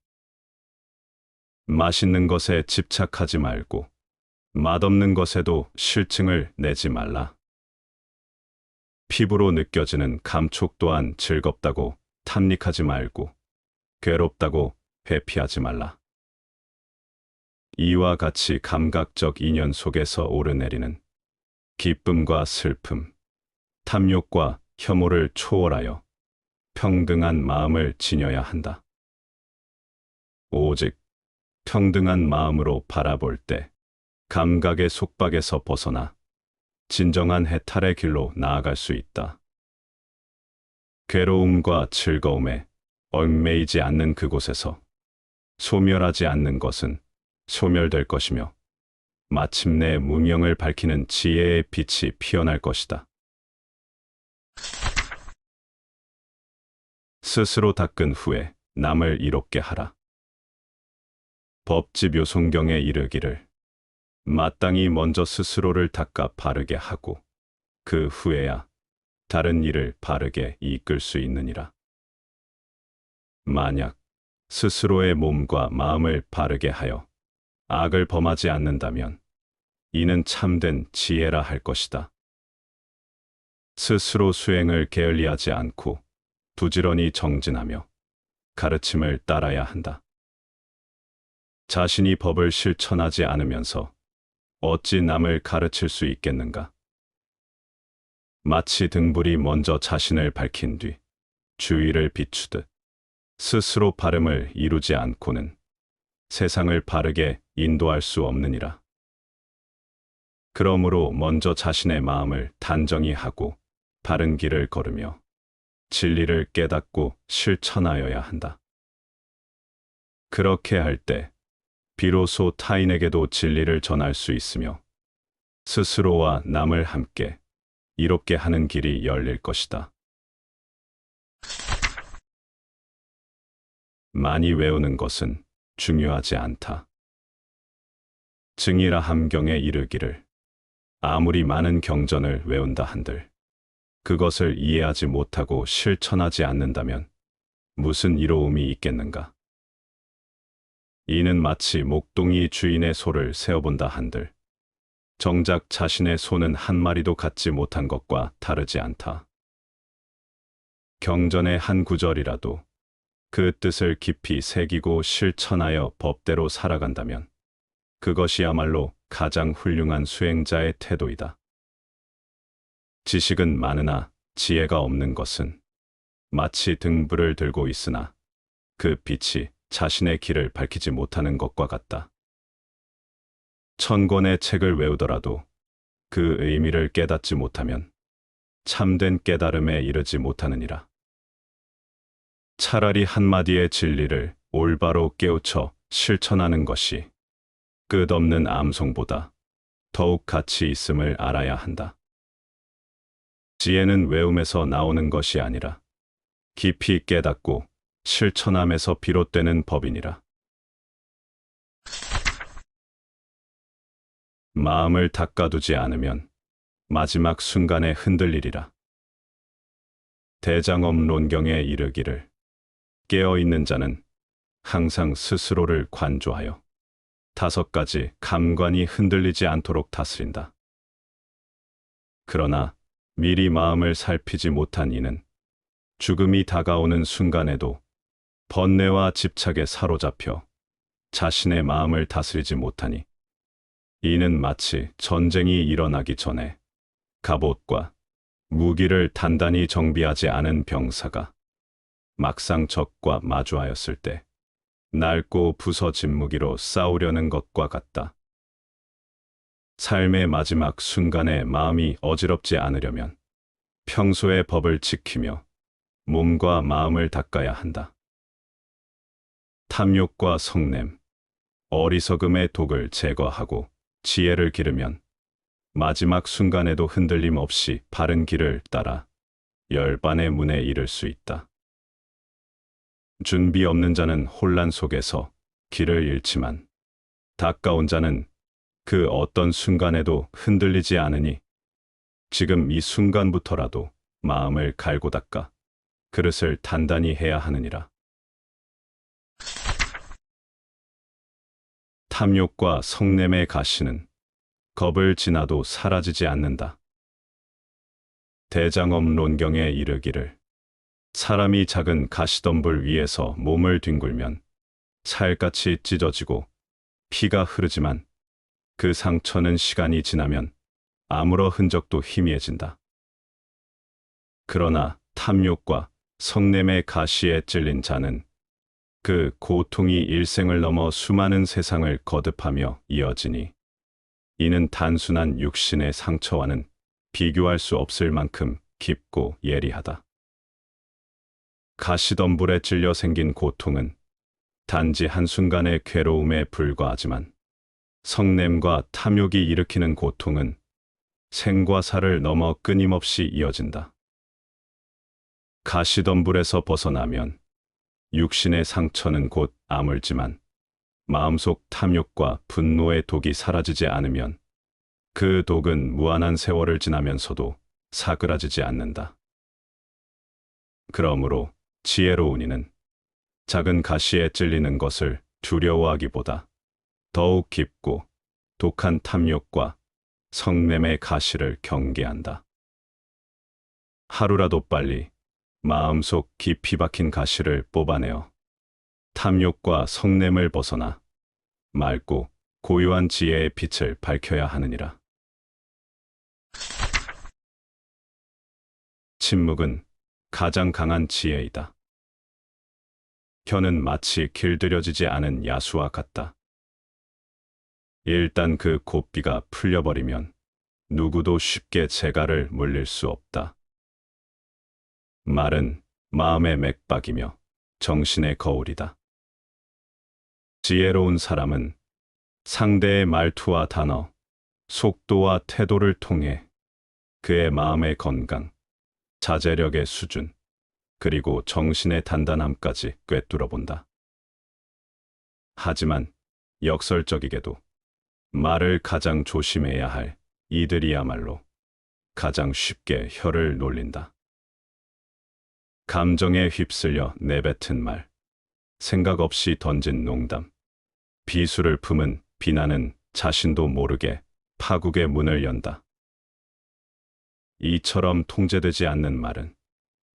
맛있는 것에 집착하지 말고 맛없는 것에도 실증을 내지 말라. 피부로 느껴지는 감촉 또한 즐겁다고 탐닉하지 말고 괴롭다고 회피하지 말라. 이와 같이 감각적 인연 속에서 오르내리는 기쁨과 슬픔, 탐욕과 혐오를 초월하여 평등한 마음을 지녀야 한다. 오직 평등한 마음으로 바라볼 때 감각의 속박에서 벗어나 진정한 해탈의 길로 나아갈 수 있다. 괴로움과 즐거움에 얽매이지 않는 그곳에서 소멸하지 않는 것은 소멸될 것이며 마침내 무명을 밝히는 지혜의 빛이 피어날 것이다. 스스로 닦은 후에 남을 이롭게 하라. 법지묘송경에 이르기를 마땅히 먼저 스스로를 닦아 바르게 하고 그 후에야 다른 일을 바르게 이끌 수 있느니라. 만약 스스로의 몸과 마음을 바르게 하여 악을 범하지 않는다면 이는 참된 지혜라 할 것이다. 스스로 수행을 게을리하지 않고 부지런히 정진하며 가르침을 따라야 한다. 자신이 법을 실천하지 않으면서 어찌 남을 가르칠 수 있겠는가? 마치 등불이 먼저 자신을 밝힌 뒤 주위를 비추듯 스스로 바름을 이루지 않고는 세상을 바르게 인도할 수 없느니라. 그러므로 먼저 자신의 마음을 단정히 하고 바른 길을 걸으며 진리를 깨닫고 실천하여야 한다. 그렇게 할 때 비로소 타인에게도 진리를 전할 수 있으며 스스로와 남을 함께 이롭게 하는 길이 열릴 것이다. 많이 외우는 것은 중요하지 않다. 증이라 함경에 이르기를 아무리 많은 경전을 외운다 한들 그것을 이해하지 못하고 실천하지 않는다면 무슨 이로움이 있겠는가? 이는 마치 목동이 주인의 소를 세어본다 한들 정작 자신의 소는 한 마리도 갖지 못한 것과 다르지 않다. 경전의 한 구절이라도 그 뜻을 깊이 새기고 실천하여 법대로 살아간다면 그것이야말로 가장 훌륭한 수행자의 태도이다. 지식은 많으나 지혜가 없는 것은 마치 등불을 들고 있으나 그 빛이 자신의 길을 밝히지 못하는 것과 같다. 1000권의 책을 외우더라도 그 의미를 깨닫지 못하면 참된 깨달음에 이르지 못하느니라. 차라리 한마디의 진리를 올바로 깨우쳐 실천하는 것이 끝없는 암송보다 더욱 가치 있음을 알아야 한다. 지혜는 외움에서 나오는 것이 아니라 깊이 깨닫고 실천함에서 비롯되는 법이니라. 마음을 닦아두지 않으면 마지막 순간에 흔들리리라. 대장엄론경에 이르기를 깨어있는 자는 항상 스스로를 관조하여 5가지 감관이 흔들리지 않도록 다스린다. 그러나 미리 마음을 살피지 못한 이는 죽음이 다가오는 순간에도 번뇌와 집착에 사로잡혀 자신의 마음을 다스리지 못하니 이는 마치 전쟁이 일어나기 전에 갑옷과 무기를 단단히 정비하지 않은 병사가 막상 적과 마주하였을 때 낡고 부서진 무기로 싸우려는 것과 같다. 삶의 마지막 순간에 마음이 어지럽지 않으려면 평소의 법을 지키며 몸과 마음을 닦아야 한다. 탐욕과 성냄, 어리석음의 독을 제거하고 지혜를 기르면 마지막 순간에도 흔들림 없이 바른 길을 따라 열반의 문에 이를 수 있다. 준비 없는 자는 혼란 속에서 길을 잃지만 가까운 자는 그 어떤 순간에도 흔들리지 않으니 지금 이 순간부터라도 마음을 갈고 닦아 그릇을 단단히 해야 하느니라. 탐욕과 성냄의 가시는 겁을 지나도 사라지지 않는다. 대장엄 론경에 이르기를 사람이 작은 가시덤불 위에서 몸을 뒹굴면 살같이 찢어지고 피가 흐르지만 그 상처는 시간이 지나면 아무런 흔적도 희미해진다. 그러나 탐욕과 성냄의 가시에 찔린 자는 그 고통이 일생을 넘어 수많은 세상을 거듭하며 이어지니 이는 단순한 육신의 상처와는 비교할 수 없을 만큼 깊고 예리하다. 가시덤불에 찔려 생긴 고통은 단지 한순간의 괴로움에 불과하지만 성냄과 탐욕이 일으키는 고통은 생과 사를 넘어 끊임없이 이어진다. 가시덤불에서 벗어나면 육신의 상처는 곧 아물지만 마음속 탐욕과 분노의 독이 사라지지 않으면 그 독은 무한한 세월을 지나면서도 사그라지지 않는다. 그러므로 지혜로운 이는 작은 가시에 찔리는 것을 두려워하기보다 더욱 깊고 독한 탐욕과 성냄의 가시를 경계한다. 하루라도 빨리 마음속 깊이 박힌 가시를 뽑아내어 탐욕과 성냄을 벗어나 맑고 고요한 지혜의 빛을 밝혀야 하느니라. 침묵은 가장 강한 지혜이다. 혀는 마치 길들여지지 않은 야수와 같다. 일단 그 고삐가 풀려버리면 누구도 쉽게 재갈을 물릴 수 없다. 말은 마음의 맥박이며 정신의 거울이다. 지혜로운 사람은 상대의 말투와 단어, 속도와 태도를 통해 그의 마음의 건강, 자제력의 수준, 그리고 정신의 단단함까지 꿰뚫어 본다. 하지만 역설적이게도 말을 가장 조심해야 할 이들이야말로 가장 쉽게 혀를 놀린다. 감정에 휩쓸려 내뱉은 말, 생각 없이 던진 농담, 비수를 품은 비난은 자신도 모르게 파국의 문을 연다. 이처럼 통제되지 않는 말은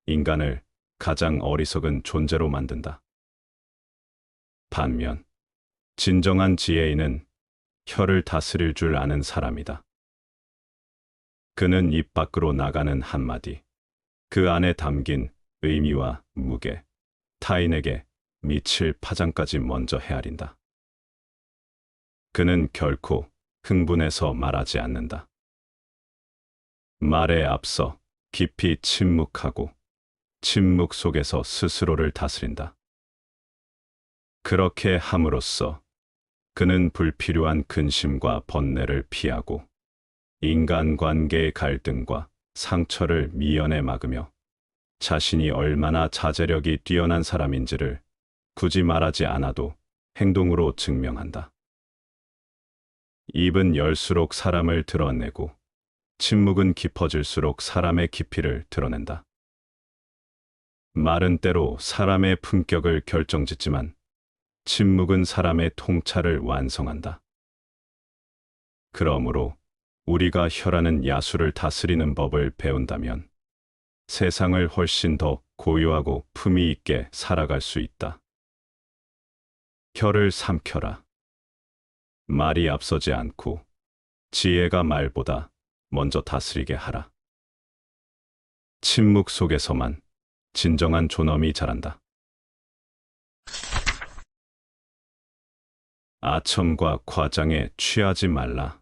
인간을 가장 어리석은 존재로 만든다. 반면 진정한 지혜인은 혀를 다스릴 줄 아는 사람이다. 그는 입 밖으로 나가는 한마디, 그 안에 담긴 의미와 무게, 타인에게 미칠 파장까지 먼저 헤아린다. 그는 결코 흥분해서 말하지 않는다. 말에 앞서 깊이 침묵하고 침묵 속에서 스스로를 다스린다. 그렇게 함으로써 그는 불필요한 근심과 번뇌를 피하고 인간관계의 갈등과 상처를 미연에 막으며 자신이 얼마나 자제력이 뛰어난 사람인지를 굳이 말하지 않아도 행동으로 증명한다. 입은 열수록 사람을 드러내고 침묵은 깊어질수록 사람의 깊이를 드러낸다. 말은 때로 사람의 품격을 결정짓지만 침묵은 사람의 통찰을 완성한다. 그러므로 우리가 혀라는 야수를 다스리는 법을 배운다면 세상을 훨씬 더 고요하고 품위 있게 살아갈 수 있다. 혀를 삼켜라. 말이 앞서지 않고 지혜가 말보다 먼저 다스리게 하라. 침묵 속에서만 진정한 존엄이 자란다. 아첨과 과장에 취하지 말라.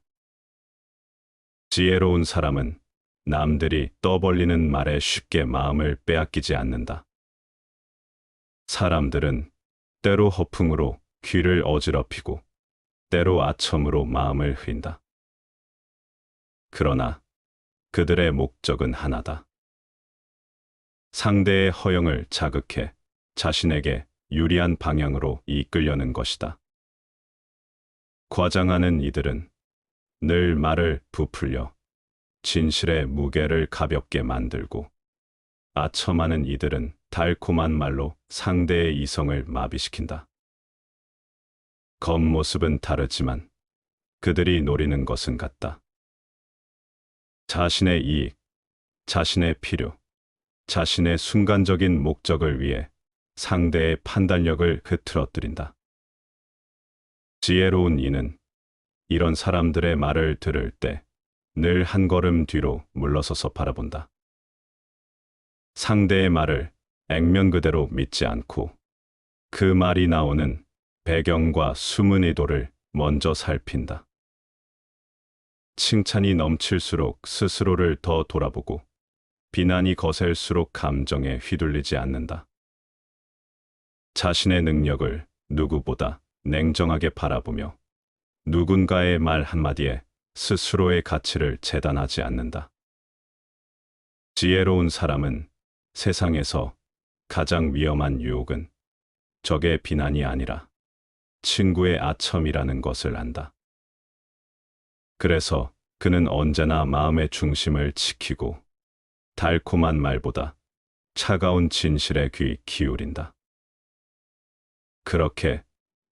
지혜로운 사람은 남들이 떠벌리는 말에 쉽게 마음을 빼앗기지 않는다. 사람들은 때로 허풍으로 귀를 어지럽히고 때로 아첨으로 마음을 흐린다. 그러나 그들의 목적은 하나다. 상대의 허영을 자극해 자신에게 유리한 방향으로 이끌려는 것이다. 과장하는 이들은 늘 말을 부풀려 진실의 무게를 가볍게 만들고, 아첨하는 이들은 달콤한 말로 상대의 이성을 마비시킨다. 겉모습은 다르지만 그들이 노리는 것은 같다. 자신의 이익, 자신의 필요, 자신의 순간적인 목적을 위해 상대의 판단력을 흐트러뜨린다. 지혜로운 이는 이런 사람들의 말을 들을 때 늘 한 걸음 뒤로 물러서서 바라본다. 상대의 말을 액면 그대로 믿지 않고 그 말이 나오는 배경과 숨은 의도를 먼저 살핀다. 칭찬이 넘칠수록 스스로를 더 돌아보고 비난이 거셀수록 감정에 휘둘리지 않는다. 자신의 능력을 누구보다 냉정하게 바라보며 누군가의 말 한마디에 스스로의 가치를 재단하지 않는다. 지혜로운 사람은 세상에서 가장 위험한 유혹은 적의 비난이 아니라 친구의 아첨이라는 것을 안다. 그래서 그는 언제나 마음의 중심을 지키고 달콤한 말보다 차가운 진실에 귀 기울인다. 그렇게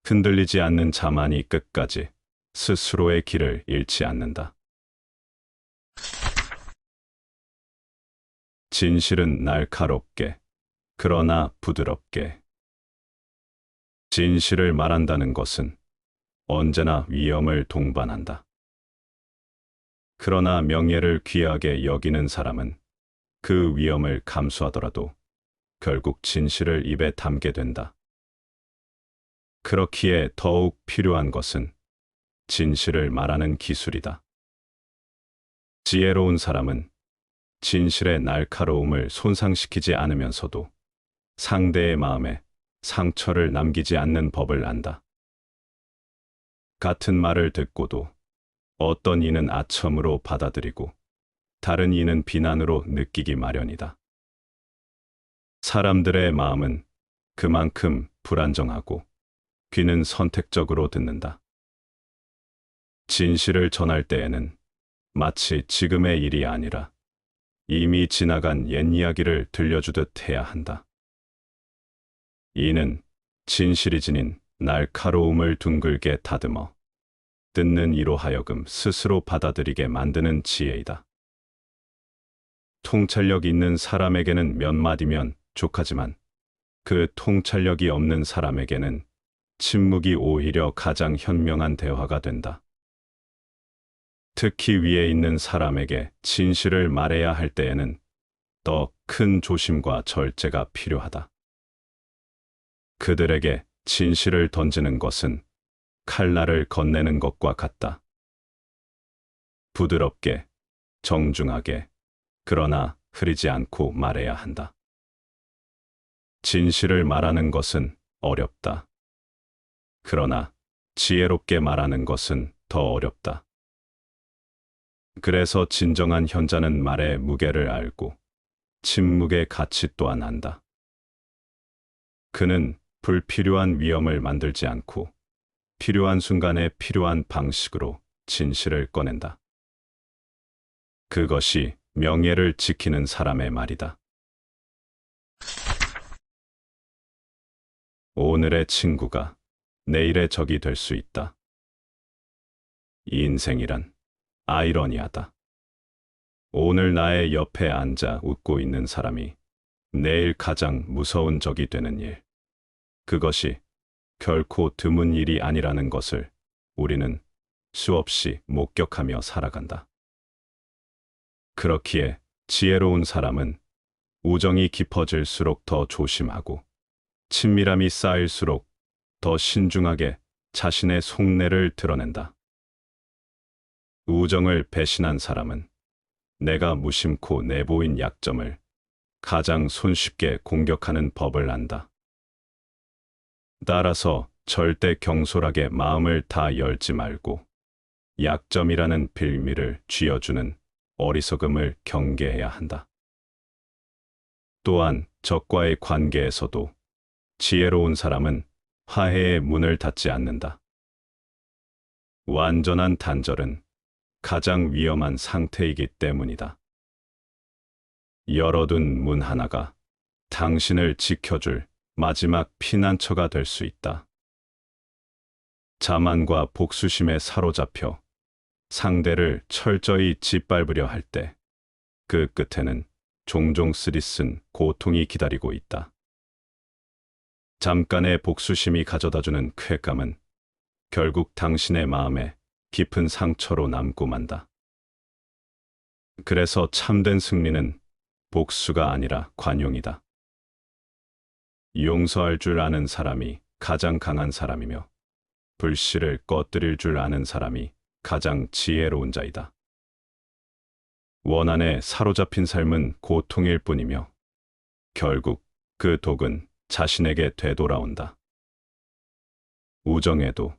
흔들리지 않는 자만이 끝까지 스스로의 길을 잃지 않는다. 진실은 날카롭게, 그러나 부드럽게. 진실을 말한다는 것은 언제나 위험을 동반한다. 그러나 명예를 귀하게 여기는 사람은 그 위험을 감수하더라도 결국 진실을 입에 담게 된다. 그렇기에 더욱 필요한 것은 진실을 말하는 기술이다. 지혜로운 사람은 진실의 날카로움을 손상시키지 않으면서도 상대의 마음에 상처를 남기지 않는 법을 안다. 같은 말을 듣고도 어떤 이는 아첨으로 받아들이고 다른 이는 비난으로 느끼기 마련이다. 사람들의 마음은 그만큼 불안정하고 귀는 선택적으로 듣는다. 진실을 전할 때에는 마치 지금의 일이 아니라 이미 지나간 옛 이야기를 들려주듯 해야 한다. 이는 진실이 지닌 날카로움을 둥글게 다듬어 듣는 이로 하여금 스스로 받아들이게 만드는 지혜이다. 통찰력 있는 사람에게는 몇 마디면 족하지만 그 통찰력이 없는 사람에게는 침묵이 오히려 가장 현명한 대화가 된다. 특히 위에 있는 사람에게 진실을 말해야 할 때에는 더 큰 조심과 절제가 필요하다. 그들에게 진실을 던지는 것은 칼날을 건네는 것과 같다. 부드럽게, 정중하게, 그러나 흐리지 않고 말해야 한다. 진실을 말하는 것은 어렵다. 그러나 지혜롭게 말하는 것은 더 어렵다. 그래서 진정한 현자는 말의 무게를 알고 침묵의 가치 또한 안다. 그는 불필요한 위험을 만들지 않고 필요한 순간에 필요한 방식으로 진실을 꺼낸다. 그것이 명예를 지키는 사람의 말이다. 오늘의 친구가 내일의 적이 될 수 있다. 이 인생이란 아이러니하다. 오늘 나의 옆에 앉아 웃고 있는 사람이 내일 가장 무서운 적이 되는 일. 그것이 결코 드문 일이 아니라는 것을 우리는 수없이 목격하며 살아간다. 그렇기에 지혜로운 사람은 우정이 깊어질수록 더 조심하고 친밀함이 쌓일수록 더 신중하게 자신의 속내를 드러낸다. 우정을 배신한 사람은 내가 무심코 내보인 약점을 가장 손쉽게 공격하는 법을 안다. 따라서 절대 경솔하게 마음을 다 열지 말고 약점이라는 빌미를 쥐어주는 어리석음을 경계해야 한다. 또한 적과의 관계에서도 지혜로운 사람은 화해의 문을 닫지 않는다. 완전한 단절은 가장 위험한 상태이기 때문이다. 열어둔 문 하나가 당신을 지켜줄 마지막 피난처가 될 수 있다. 자만과 복수심에 사로잡혀 상대를 철저히 짓밟으려 할 때 그 끝에는 종종 쓰리쓴 고통이 기다리고 있다. 잠깐의 복수심이 가져다주는 쾌감은 결국 당신의 마음에 깊은 상처로 남고 만다. 그래서 참된 승리는 복수가 아니라 관용이다. 용서할 줄 아는 사람이 가장 강한 사람이며 불씨를 꺼뜨릴 줄 아는 사람이 가장 지혜로운 자이다. 원한에 사로잡힌 삶은 고통일 뿐이며 결국 그 독은 자신에게 되돌아온다. 우정에도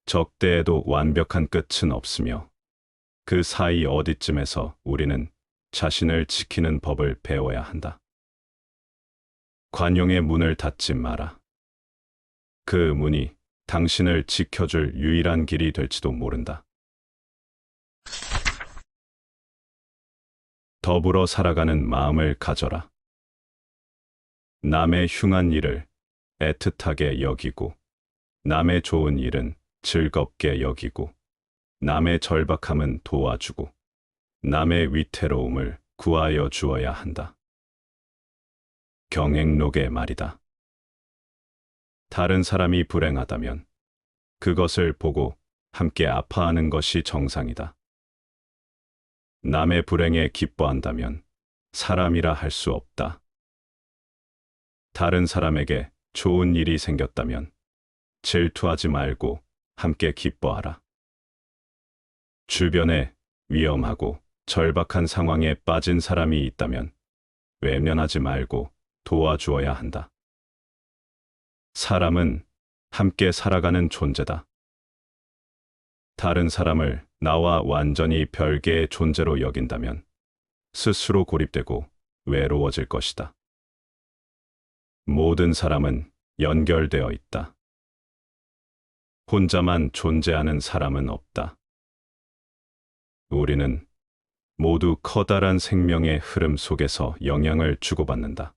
적대에도 완벽한 끝은 없으며 그 사이 어디쯤에서 우리는 자신을 지키는 법을 배워야 한다. 관용의 문을 닫지 마라. 그 문이 당신을 지켜줄 유일한 길이 될지도 모른다. 더불어 살아가는 마음을 가져라. 남의 흉한 일을 애틋하게 여기고, 남의 좋은 일은 즐겁게 여기고, 남의 절박함은 도와주고, 남의 위태로움을 구하여 주어야 한다. 경행록의 말이다. 다른 사람이 불행하다면 그것을 보고 함께 아파하는 것이 정상이다. 남의 불행에 기뻐한다면 사람이라 할 수 없다. 다른 사람에게 좋은 일이 생겼다면 질투하지 말고 함께 기뻐하라. 주변에 위험하고 절박한 상황에 빠진 사람이 있다면 외면하지 말고 도와주어야 한다. 사람은 함께 살아가는 존재다. 다른 사람을 나와 완전히 별개의 존재로 여긴다면 스스로 고립되고 외로워질 것이다. 모든 사람은 연결되어 있다. 혼자만 존재하는 사람은 없다. 우리는 모두 커다란 생명의 흐름 속에서 영향을 주고받는다.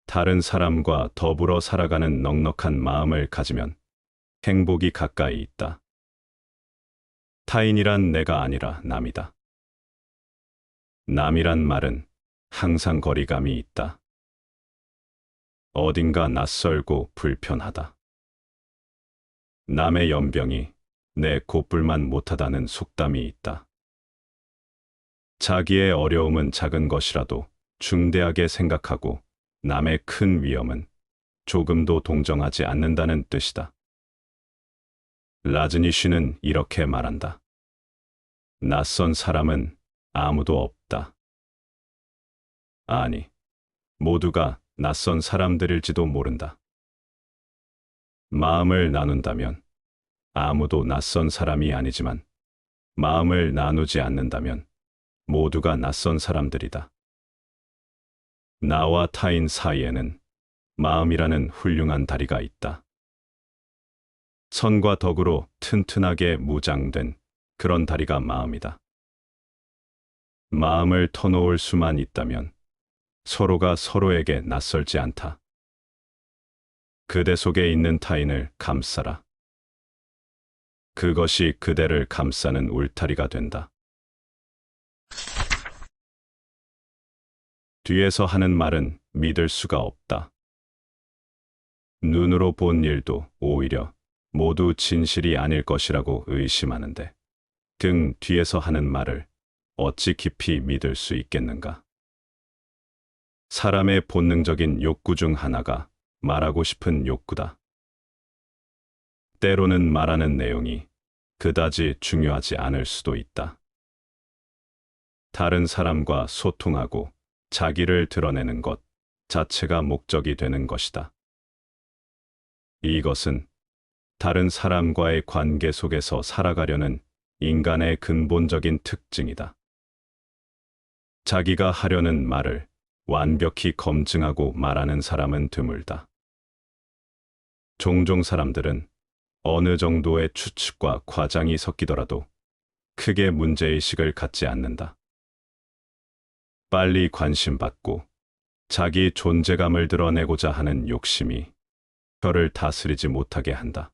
다른 사람과 더불어 살아가는 넉넉한 마음을 가지면 행복이 가까이 있다. 타인이란 내가 아니라 남이다. 남이란 말은 항상 거리감이 있다. 어딘가 낯설고 불편하다. 남의 연병이 내 곱불만 못하다는 속담이 있다. 자기의 어려움은 작은 것이라도 중대하게 생각하고 남의 큰 위험은 조금도 동정하지 않는다는 뜻이다. 라즈니쉬는 이렇게 말한다. 낯선 사람은 아무도 없다. 아니, 모두가 낯선 사람들일지도 모른다. 마음을 나눈다면 아무도 낯선 사람이 아니지만 마음을 나누지 않는다면 모두가 낯선 사람들이다. 나와 타인 사이에는 마음이라는 훌륭한 다리가 있다. 선과 덕으로 튼튼하게 무장된 그런 다리가 마음이다. 마음을 터놓을 수만 있다면 서로가 서로에게 낯설지 않다. 그대 속에 있는 타인을 감싸라. 그것이 그대를 감싸는 울타리가 된다. 뒤에서 하는 말은 믿을 수가 없다. 눈으로 본 일도 오히려 모두 진실이 아닐 것이라고 의심하는데 등 뒤에서 하는 말을 어찌 깊이 믿을 수 있겠는가? 사람의 본능적인 욕구 중 하나가 말하고 싶은 욕구다. 때로는 말하는 내용이 그다지 중요하지 않을 수도 있다. 다른 사람과 소통하고 자기를 드러내는 것 자체가 목적이 되는 것이다. 이것은 다른 사람과의 관계 속에서 살아가려는 인간의 근본적인 특징이다. 자기가 하려는 말을 완벽히 검증하고 말하는 사람은 드물다. 종종 사람들은 어느 정도의 추측과 과장이 섞이더라도 크게 문제의식을 갖지 않는다. 빨리 관심받고 자기 존재감을 드러내고자 하는 욕심이 혀를 다스리지 못하게 한다.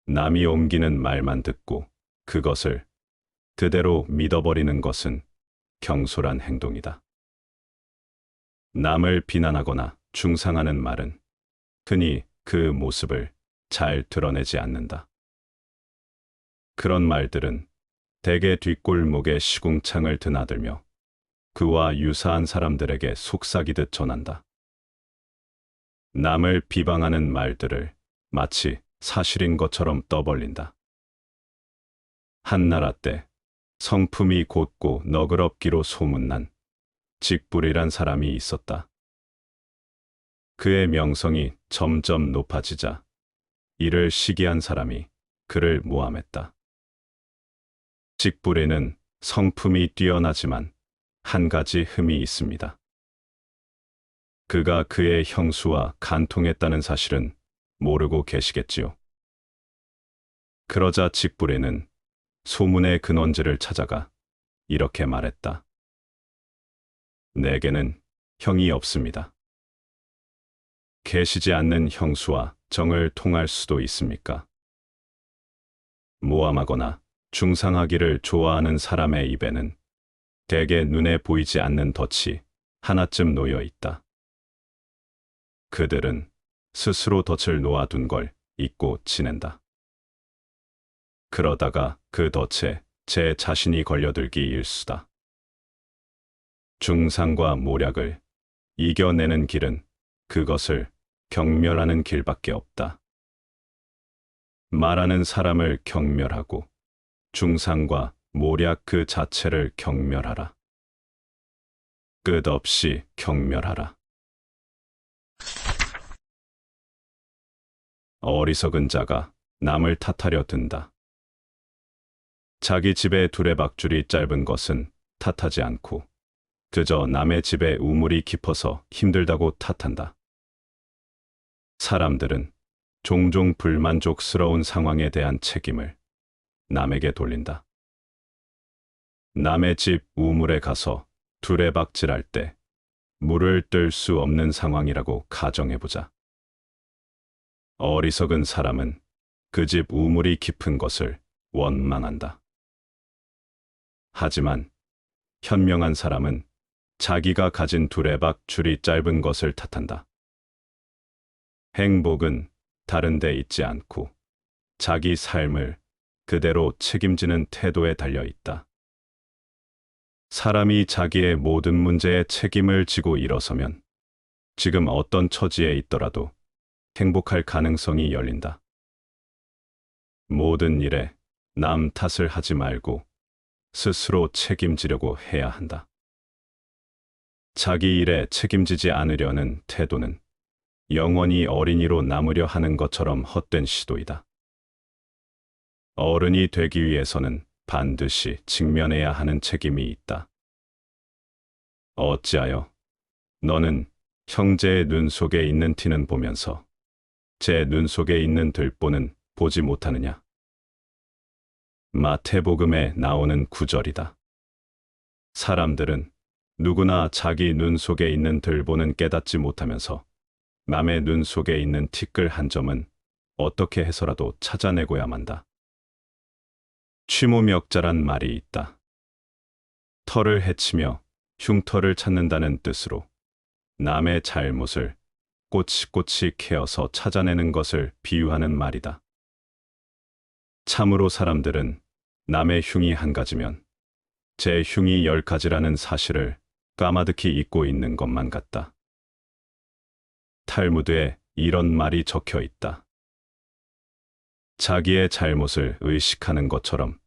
남이 옮기는 말만 듣고 그것을 그대로 믿어버리는 것은 경솔한 행동이다. 남을 비난하거나 중상하는 말은 흔히 그 모습을 잘 드러내지 않는다. 그런 말들은 대개 뒷골목에 시궁창을 드나들며 그와 유사한 사람들에게 속삭이듯 전한다. 남을 비방하는 말들을 마치 사실인 것처럼 떠벌린다. 한나라 때 성품이 곧고 너그럽기로 소문난 직불이란 사람이 있었다. 그의 명성이 점점 높아지자 이를 시기한 사람이 그를 모함했다. 직불에는 성품이 뛰어나지만 한 가지 흠이 있습니다. 그가 그의 형수와 간통했다는 사실은 모르고 계시겠지요. 그러자 직불에는 소문의 근원지를 찾아가 이렇게 말했다. 내게는 형이 없습니다. 계시지 않는 형수와 정을 통할 수도 있습니까? 모함하거나 중상하기를 좋아하는 사람의 입에는 대개 눈에 보이지 않는 덫이 하나쯤 놓여 있다. 그들은 스스로 덫을 놓아둔 걸 잊고 지낸다. 그러다가 그 덫에 제 자신이 걸려들기 일수다. 중상과 모략을 이겨내는 길은 그것을 경멸하는 길밖에 없다. 말하는 사람을 경멸하고 중상과 모략 그 자체를 경멸하라. 끝없이 경멸하라. 어리석은 자가 남을 탓하려 든다. 자기 집의 두레박줄이 짧은 것은 탓하지 않고 그저 남의 집에 우물이 깊어서 힘들다고 탓한다. 사람들은 종종 불만족스러운 상황에 대한 책임을 남에게 돌린다. 남의 집 우물에 가서 두레박질할 때 물을 뜰 수 없는 상황이라고 가정해보자. 어리석은 사람은 그 집 우물이 깊은 것을 원망한다. 하지만 현명한 사람은 자기가 가진 두레박 줄이 짧은 것을 탓한다. 행복은 다른 데 있지 않고 자기 삶을 그대로 책임지는 태도에 달려 있다. 사람이 자기의 모든 문제에 책임을 지고 일어서면 지금 어떤 처지에 있더라도 행복할 가능성이 열린다. 모든 일에 남 탓을 하지 말고 스스로 책임지려고 해야 한다. 자기 일에 책임지지 않으려는 태도는 영원히 어린이로 남으려 하는 것처럼 헛된 시도이다. 어른이 되기 위해서는 반드시 직면해야 하는 책임이 있다. 어찌하여 너는 형제의 눈 속에 있는 티는 보면서 제 눈 속에 있는 들보는 보지 못하느냐? 마태복음에 나오는 구절이다. 사람들은 누구나 자기 눈 속에 있는 들보는 깨닫지 못하면서 남의 눈 속에 있는 티끌 한 점은 어떻게 해서라도 찾아내고야 만다. 취모멱자란 말이 있다. 털을 헤치며 흉터를 찾는다는 뜻으로 남의 잘못을 꼬치꼬치 캐어서 찾아내는 것을 비유하는 말이다. 참으로 사람들은 남의 흉이 한 가지면 제 흉이 10가지라는 사실을 까마득히 잊고 있는 것만 같다. 탈무드에 이런 말이 적혀 있다. 자기의 잘못을 의식하는 것처럼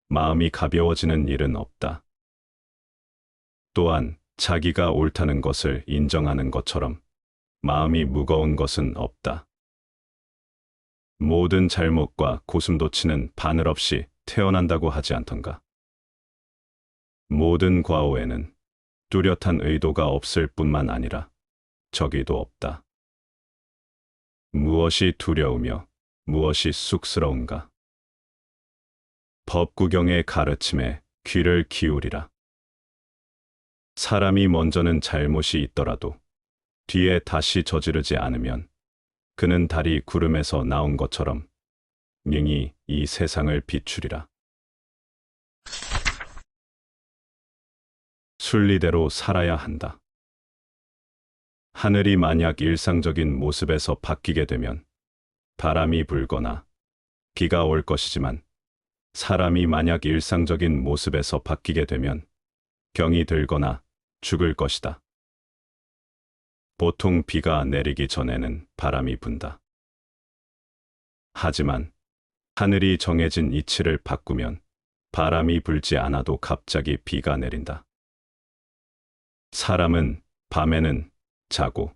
마음이 가벼워지는 일은 없다. 또한 자기가 옳다는 것을 인정하는 것처럼 마음이 무거운 것은 없다. 모든 잘못과 고슴도치는 바늘 없이 태어난다고 하지 않던가. 모든 과오에는 뚜렷한 의도가 없을 뿐만 아니라 적의도 없다. 무엇이 두려우며 무엇이 쑥스러운가? 법구경의 가르침에 귀를 기울이라. 사람이 먼저는 잘못이 있더라도 뒤에 다시 저지르지 않으면 그는 달이 구름에서 나온 것처럼 능히 이 세상을 비추리라. 순리대로 살아야 한다. 하늘이 만약 일상적인 모습에서 바뀌게 되면 바람이 불거나 비가 올 것이지만 사람이 만약 일상적인 모습에서 바뀌게 되면 병이 들거나 죽을 것이다. 보통 비가 내리기 전에는 바람이 분다. 하지만 하늘이 정해진 이치를 바꾸면 바람이 불지 않아도 갑자기 비가 내린다. 사람은 밤에는 자고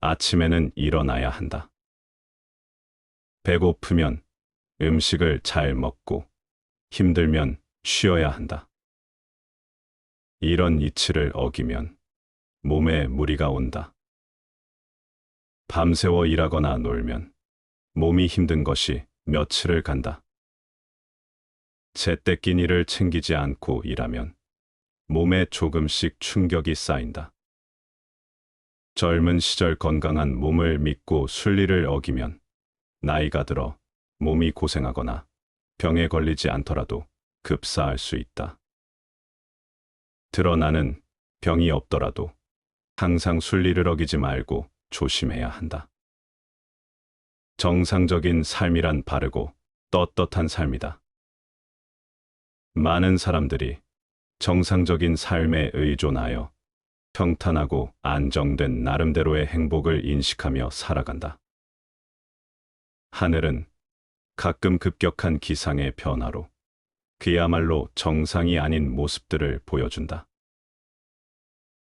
아침에는 일어나야 한다. 배고프면 음식을 잘 먹고 힘들면 쉬어야 한다. 이런 이치를 어기면 몸에 무리가 온다. 밤새워 일하거나 놀면 몸이 힘든 것이 며칠을 간다. 제때 끼니를 챙기지 않고 일하면 몸에 조금씩 충격이 쌓인다. 젊은 시절 건강한 몸을 믿고 순리를 어기면 나이가 들어 몸이 고생하거나 병에 걸리지 않더라도 급사할 수 있다. 드러나는 병이 없더라도 항상 순리를 어기지 말고 조심해야 한다. 정상적인 삶이란 바르고 떳떳한 삶이다. 많은 사람들이 정상적인 삶에 의존하여 평탄하고 안정된 나름대로의 행복을 인식하며 살아간다. 하늘은 가끔 급격한 기상의 변화로 그야말로 정상이 아닌 모습들을 보여준다.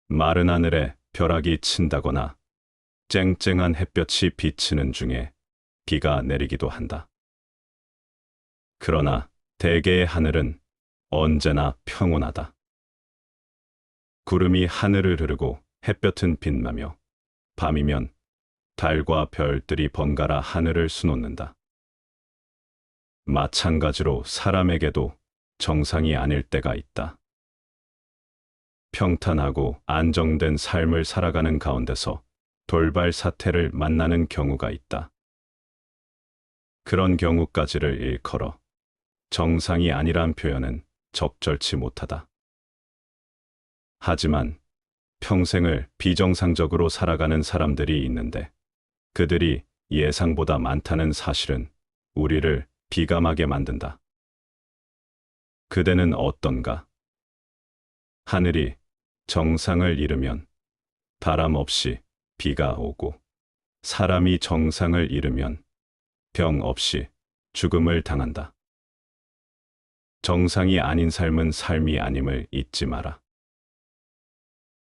마른 하늘에 벼락이 친다거나 쨍쨍한 햇볕이 비치는 중에 비가 내리기도 한다. 그러나 대개의 하늘은 언제나 평온하다. 구름이 하늘을 흐르고 햇볕은 빛나며 밤이면 달과 별들이 번갈아 하늘을 수놓는다. 마찬가지로 사람에게도 정상이 아닐 때가 있다. 평탄하고 안정된 삶을 살아가는 가운데서 돌발 사태를 만나는 경우가 있다. 그런 경우까지를 일컬어 정상이 아니란 표현은 적절치 못하다. 하지만 평생을 비정상적으로 살아가는 사람들이 있는데 그들이 예상보다 많다는 사실은 우리를 비감하게 만든다. 그대는 어떤가? 하늘이 정상을 잃으면 바람 없이 비가 오고 사람이 정상을 잃으면 병 없이 죽음을 당한다. 정상이 아닌 삶은 삶이 아님을 잊지 마라.